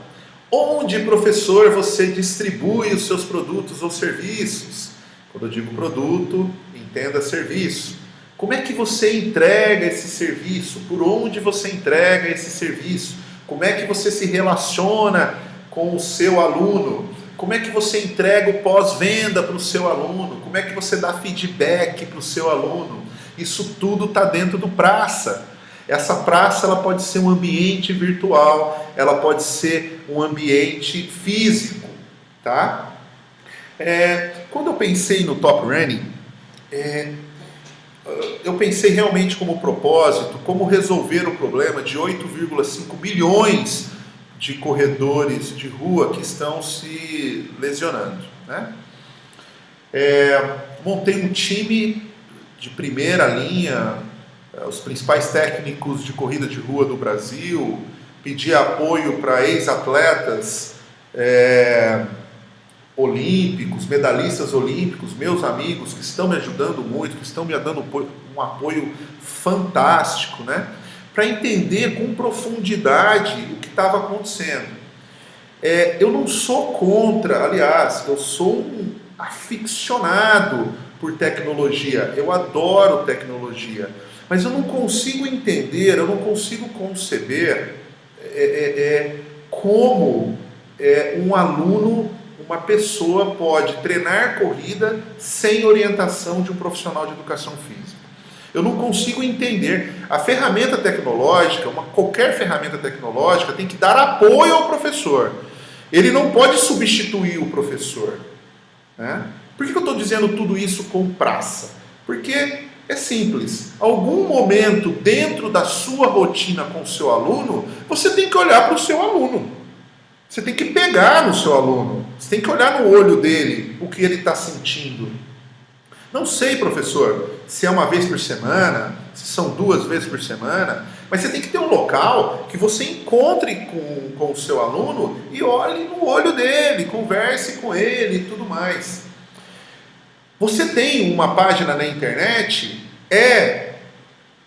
Onde, professor, você distribui os seus produtos ou serviços? Quando eu digo produto, entenda serviço. Como é que você entrega esse serviço? Por onde você entrega esse serviço? Como é que você se relaciona com o seu aluno? Como é que você entrega o pós-venda para o seu aluno? Como é que você dá feedback para o seu aluno? Isso tudo está dentro do praça. Essa praça ela pode ser um ambiente virtual, ela pode ser um ambiente físico, tá? Quando eu pensei no Top Running, eu pensei realmente como propósito, como resolver o problema de 8,5 bilhões de corredores de rua que estão se lesionando, né? Montei um time de primeira linha, os principais técnicos de corrida de rua do Brasil, pedi apoio para ex-atletas olímpicos, medalhistas olímpicos, meus amigos que estão me ajudando muito, que estão me dando um apoio fantástico, né? Para entender com profundidade o que estava acontecendo. Eu não sou contra, aliás, eu sou um aficionado por tecnologia, eu adoro tecnologia, mas eu não consigo entender, eu não consigo conceber como um aluno, uma pessoa pode treinar corrida sem orientação de um profissional de educação física. Eu não consigo entender. A ferramenta tecnológica, qualquer ferramenta tecnológica, tem que dar apoio ao professor. Ele não pode substituir o professor, né? Por que eu estou dizendo tudo isso com praça? Porque é simples. Algum momento dentro da sua rotina com o seu aluno, você tem que olhar para o seu aluno. Você tem que pegar no seu aluno. Você tem que olhar no olho dele o que ele está sentindo. Não sei, professor, se é uma vez por semana, se são 2 vezes por semana, mas você tem que ter um local que você encontre com o seu aluno e olhe no olho dele, converse com ele e tudo mais. Você tem uma página na internet?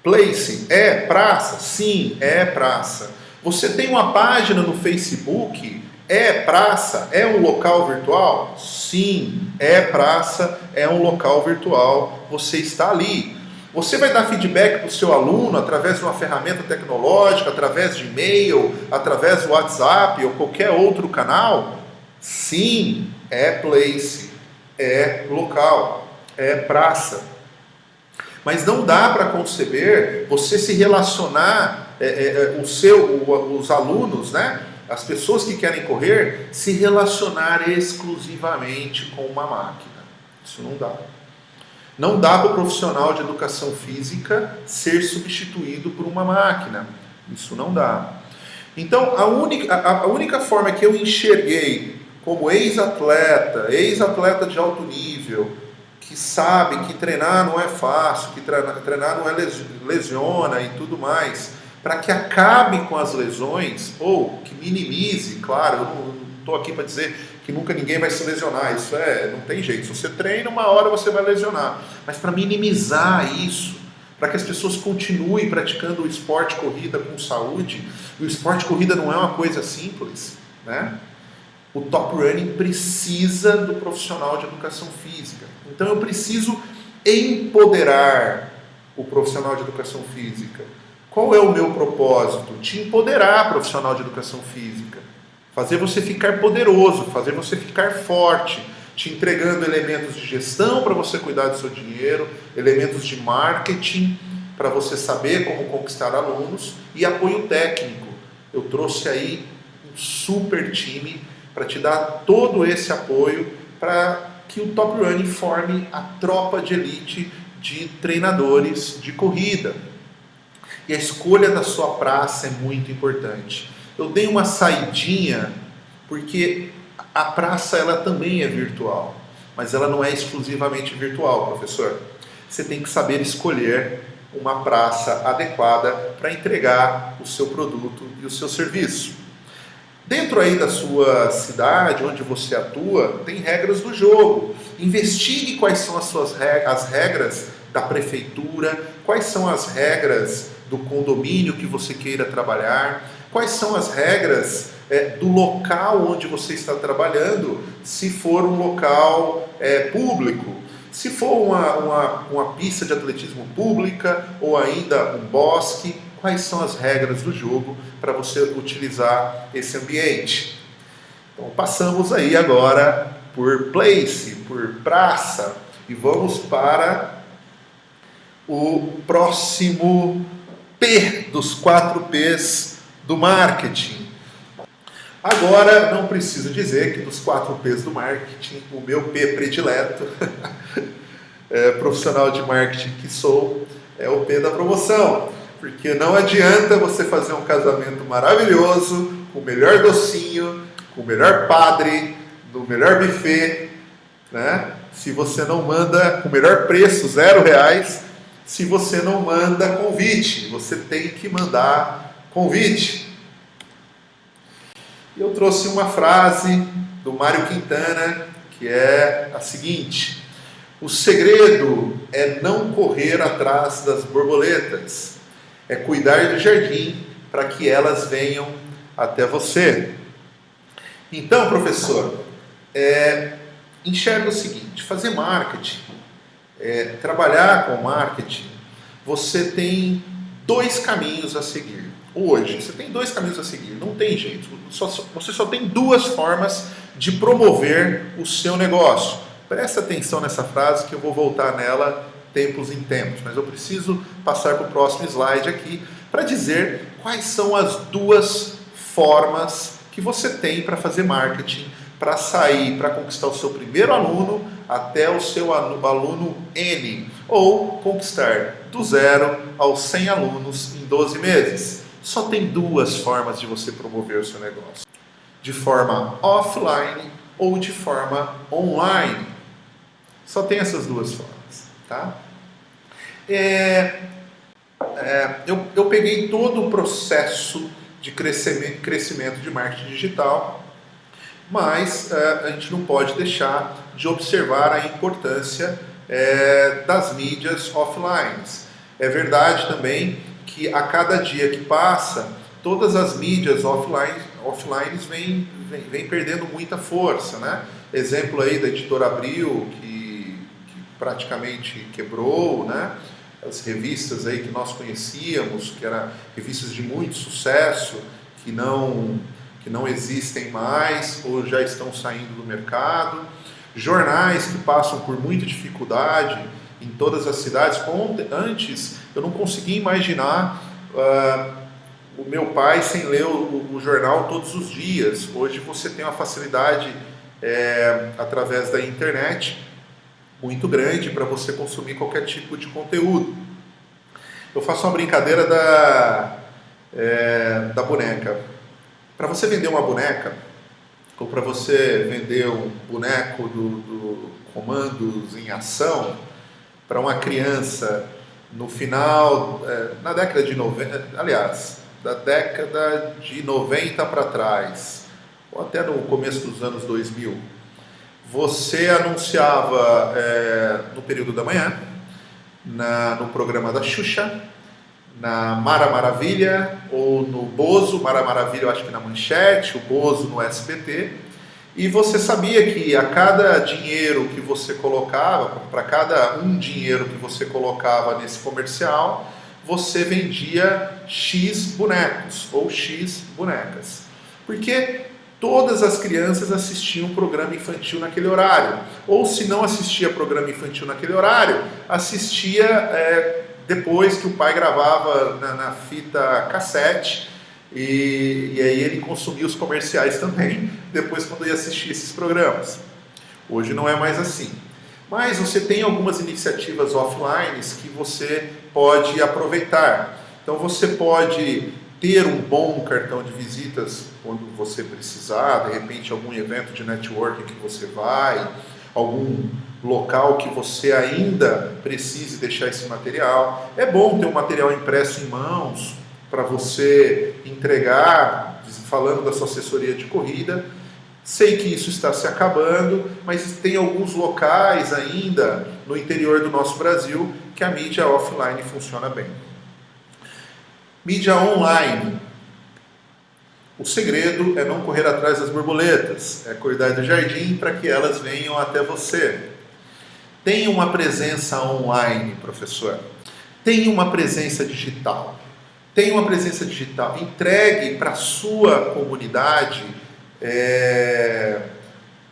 Place? Praça? Sim, praça. Você tem uma página no Facebook? Praça? É um local virtual? Sim, praça, é um local virtual, você está ali. Você vai dar feedback para o seu aluno através de uma ferramenta tecnológica, através de e-mail, através do WhatsApp ou qualquer outro canal? Sim, place, local, praça. Mas não dá para conceber você se relacionar, os alunos, né? As pessoas que querem correr, se relacionar exclusivamente com uma máquina. Isso não dá. Não dá para o profissional de educação física ser substituído por uma máquina. Isso não dá. Então, a única forma que eu enxerguei como ex-atleta de alto nível, que sabe que treinar não é fácil, que treinar não lesiona e tudo mais, para que acabe com as lesões, ou que minimize, claro, eu não estou aqui para dizer que nunca ninguém vai se lesionar, isso não tem jeito, se você treina uma hora você vai lesionar, mas para minimizar isso, para que as pessoas continuem praticando o esporte corrida com saúde, e o esporte corrida não é uma coisa simples, né? O Top Running precisa do profissional de educação física, então eu preciso empoderar o profissional de educação física? Qual é o meu propósito? Te empoderar, profissional de educação física. Fazer você ficar poderoso, fazer você ficar forte, te entregando elementos de gestão para você cuidar do seu dinheiro, elementos de marketing para você saber como conquistar alunos e apoio técnico. Eu trouxe aí um super time para te dar todo esse apoio para que o Top Running forme a tropa de elite de treinadores de corrida. E a escolha da sua praça é muito importante. Eu dei uma saidinha porque a praça ela também é virtual, mas ela não é exclusivamente virtual, professor. Você tem que saber escolher uma praça adequada para entregar o seu produto e o seu serviço. Dentro aí da sua cidade, onde você atua, tem regras do jogo. Investigue quais são as regras da prefeitura, quais são as regras do condomínio que você queira trabalhar, quais são as regras do local onde você está trabalhando, se for um local público. Se for uma pista de atletismo pública ou ainda um bosque, quais são as regras do jogo para você utilizar esse ambiente? Então, passamos aí agora por place, por praça, e vamos para o próximo P dos 4 P's do marketing. Agora, não preciso dizer que dos 4 P's do marketing, o meu P predileto, profissional de marketing que sou, é o P da promoção. Porque não adianta você fazer um casamento maravilhoso, com o melhor docinho, com o melhor padre, no melhor buffet, né? Se você não manda com o melhor preço, R$0, se você não manda convite. Você tem que mandar convite. Eu trouxe uma frase do Mário Quintana, que é a seguinte: o segredo é não correr atrás das borboletas, é cuidar do jardim para que elas venham até você. Então, professor, enxerga o seguinte: fazer marketing, trabalhar com marketing, você tem 2 caminhos a seguir. Hoje, você tem 2 caminhos a seguir, não tem jeito. Você só tem 2 formas de promover o seu negócio. Presta atenção nessa frase que eu vou voltar nela tempos em tempos, mas eu preciso passar para o próximo slide aqui para dizer quais são as 2 formas que você tem para fazer marketing, para sair, para conquistar o seu primeiro aluno até o seu aluno N, ou conquistar do 0 aos 100 alunos em 12 meses. Só tem 2 formas de você promover o seu negócio: de forma offline ou de forma online. Só tem essas 2 formas, tá? Eu peguei todo o processo de crescimento de marketing digital, mas a gente não pode deixar de observar a importância das mídias offline. É verdade também que a cada dia que passa, todas as mídias offline vêm perdendo muita força, né? Exemplo aí da Editora Abril, que praticamente quebrou, né? As revistas aí que nós conhecíamos, que eram revistas de muito sucesso, que não existem mais ou já estão saindo do mercado. Jornais que passam por muita dificuldade em todas as cidades. Antes, eu não conseguia imaginar o meu pai sem ler o jornal todos os dias. Hoje você tem uma facilidade através da internet muito grande para você consumir qualquer tipo de conteúdo. Eu faço uma brincadeira da boneca. Para você vender uma boneca, ou para você vender um boneco do Comandos em Ação, para uma criança no final, na década de 90, aliás, da década de 90 para trás, ou até no começo dos anos 2000, você anunciava no período da manhã, no programa da Xuxa, na Mara Maravilha ou no Bozo. Mara Maravilha eu acho que na Manchete, o Bozo no SBT, E você sabia que a cada dinheiro que você colocava, para cada um dinheiro que você colocava nesse comercial, você vendia X bonecos ou X bonecas. Porque todas as crianças assistiam programa infantil naquele horário. Ou se não assistia programa infantil naquele horário, assistia depois que o pai gravava na fita cassete. E aí ele consumia os comerciais também, depois quando ia assistir esses programas. Hoje não é mais assim. Mas você tem algumas iniciativas offline que você pode aproveitar. Então você pode ter um bom cartão de visitas quando você precisar, de repente algum evento de networking que você vai, algum local que você ainda precise deixar esse material. É bom ter um material impresso em mãos, para você entregar, falando da sua assessoria de corrida. Sei que isso está se acabando, mas tem alguns locais ainda no interior do nosso Brasil que a mídia offline funciona bem. Mídia online. O segredo é não correr atrás das borboletas, é cuidar do jardim para que elas venham até você. Tenha uma presença online, professor. Tenha uma presença digital. Tenha uma presença digital, entregue para a sua comunidade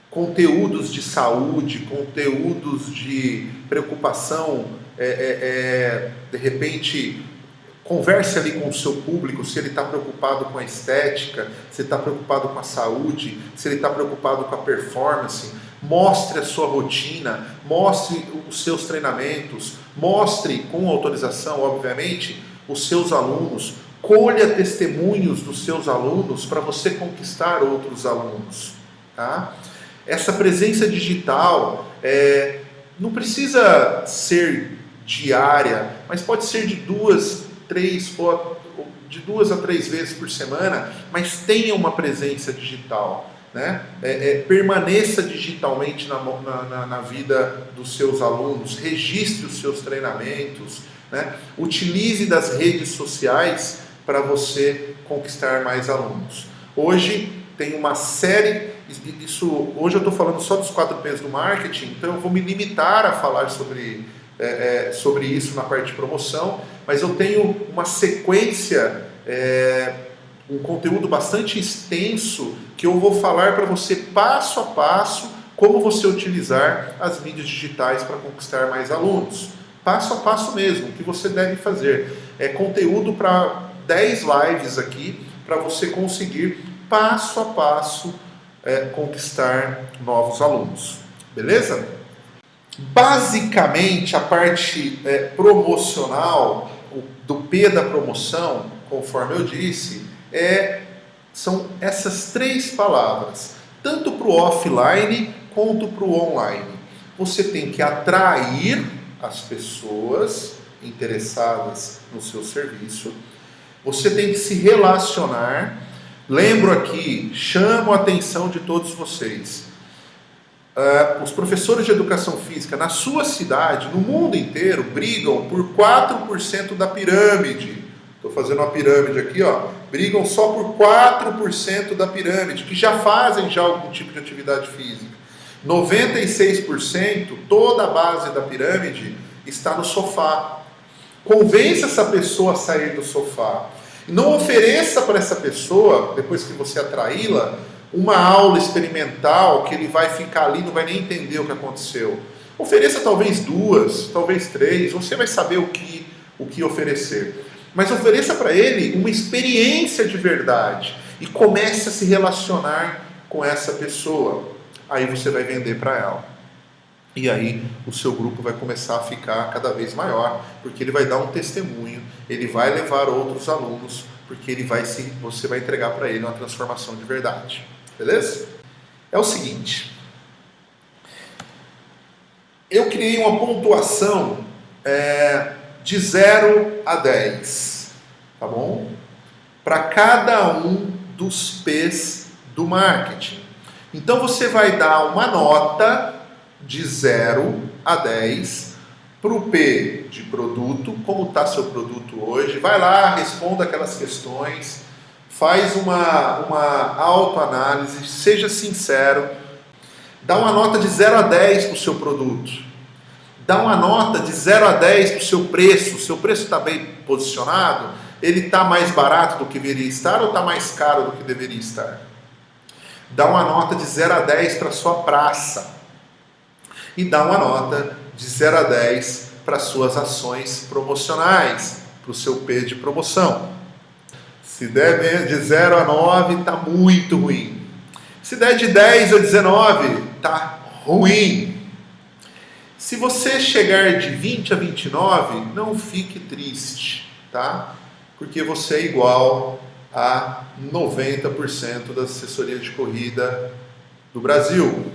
conteúdos de saúde, conteúdos de preocupação, de repente, converse ali com o seu público, se ele está preocupado com a estética, se ele está preocupado com a saúde, se ele está preocupado com a performance, mostre a sua rotina, mostre os seus treinamentos, mostre, com autorização, obviamente, os seus alunos, colha testemunhos dos seus alunos para você conquistar outros alunos. Tá? Essa presença digital não precisa ser diária, mas pode ser de 2 a 3 vezes por semana, mas tenha uma presença digital. Né? Permaneça digitalmente na vida dos seus alunos, registre os seus treinamentos, né? Utilize das redes sociais para você conquistar mais alunos. Hoje tem uma série, hoje eu estou falando só dos 4 P's do marketing, então eu vou me limitar a falar sobre isso na parte de promoção, mas eu tenho uma sequência, um conteúdo bastante extenso que eu vou falar para você passo a passo como você utilizar as mídias digitais para conquistar mais alunos. Passo a passo mesmo, o que você deve fazer. É conteúdo para 10 lives aqui, para você conseguir, passo a passo, conquistar novos alunos. Beleza? Basicamente, a parte promocional, do P da promoção, conforme eu disse, são essas 3 palavras, tanto para o offline quanto para o online. Você tem que atrair as pessoas interessadas no seu serviço, você tem que se relacionar. Lembro aqui, chamo a atenção de todos vocês, os professores de educação física na sua cidade, no mundo inteiro, brigam por 4% da pirâmide. Estou fazendo uma pirâmide aqui, ó. Brigam só por 4% da pirâmide, que já fazem algum tipo de atividade física. 96%, toda a base da pirâmide está no sofá. Convença essa pessoa a sair do sofá. Não ofereça para essa pessoa, depois que você atraí-la, uma aula experimental que ele vai ficar ali e não vai nem entender o que aconteceu. Ofereça talvez 2, talvez 3, você vai saber o que oferecer. Mas ofereça para ele uma experiência de verdade e comece a se relacionar com essa pessoa. Aí você vai vender para ela. E aí o seu grupo vai começar a ficar cada vez maior, porque ele vai dar um testemunho, ele vai levar outros alunos, porque você vai entregar para ele uma transformação de verdade. Beleza? É o seguinte, eu criei uma pontuação de 0 a 10, tá bom? Para cada um dos P's do marketing. Então você vai dar uma nota de 0 a 10 para o P de produto, como está seu produto hoje. Vai lá, responda aquelas questões, faz uma autoanálise, seja sincero, dá uma nota de 0 a 10 para o seu produto, dá uma nota de 0 a 10 para o seu preço. O seu preço está bem posicionado? Ele está mais barato do que deveria estar ou está mais caro do que deveria estar? Dá uma nota de 0 a 10 para a sua praça e dá uma nota de 0 a 10 para as suas ações promocionais, para o seu P de promoção. Se der de 0 a 9, está muito ruim. Se der de 10 a 19, está ruim. Se você chegar de 20 a 29, não fique triste, tá? Porque você é igual a 90% das assessorias de corrida do Brasil.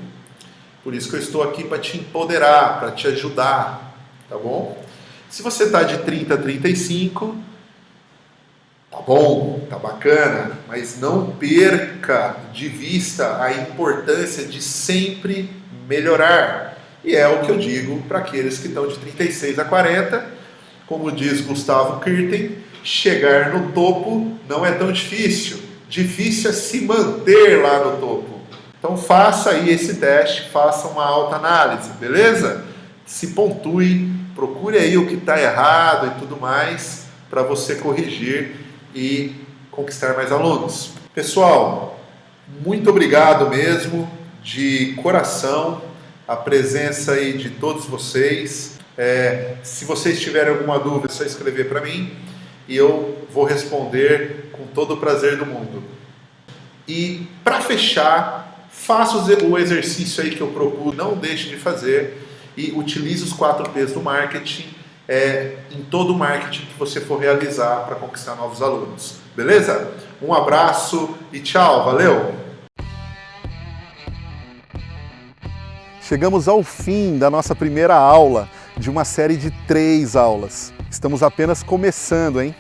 Por isso que eu estou aqui para te empoderar, para te ajudar, tá bom? Se você está de 30 a 35, tá bom, tá bacana, mas não perca de vista a importância de sempre melhorar. E é o que eu digo para aqueles que estão de 36 a 40, como diz Gustavo Kirten, chegar no topo não é tão difícil. Difícil é se manter lá no topo. Então faça aí esse teste, faça uma autoanálise, beleza? Se pontue, procure aí o que está errado e tudo mais para você corrigir e conquistar mais alunos. Pessoal, muito obrigado mesmo, de coração, a presença aí de todos vocês. Se vocês tiverem alguma dúvida, é só escrever para mim e eu vou responder com todo o prazer do mundo. E para fechar, faça o exercício aí que eu propus, não deixe de fazer e utilize os 4 P's do marketing em todo o marketing que você for realizar para conquistar novos alunos. Beleza? Um abraço e tchau, valeu! Chegamos ao fim da nossa primeira aula de uma série de 3 aulas. Estamos apenas começando, hein?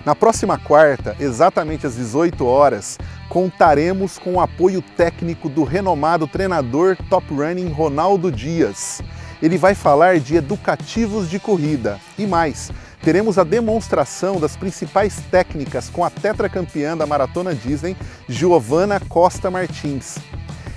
Na próxima quarta, exatamente às 18 horas, contaremos com o apoio técnico do renomado treinador Top Running Ronaldo Dias. Ele vai falar de educativos de corrida e mais. Teremos a demonstração das principais técnicas com a tetracampeã da Maratona Disney, Giovana Costa Martins.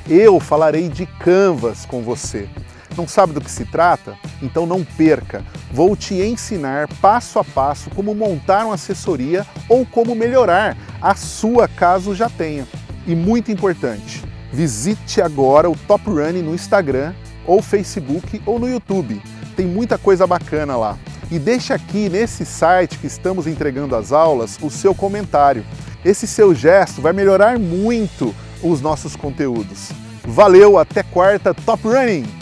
Eu falarei de Canvas com você. Não sabe do que se trata? Então não perca! Vou te ensinar passo a passo como montar uma assessoria ou como melhorar a sua caso já tenha. E muito importante, visite agora o Top Running no Instagram, ou Facebook ou no YouTube. Tem muita coisa bacana lá. E deixe aqui nesse site que estamos entregando as aulas o seu comentário. Esse seu gesto vai melhorar muito os nossos conteúdos. Valeu, até quarta, Top Running!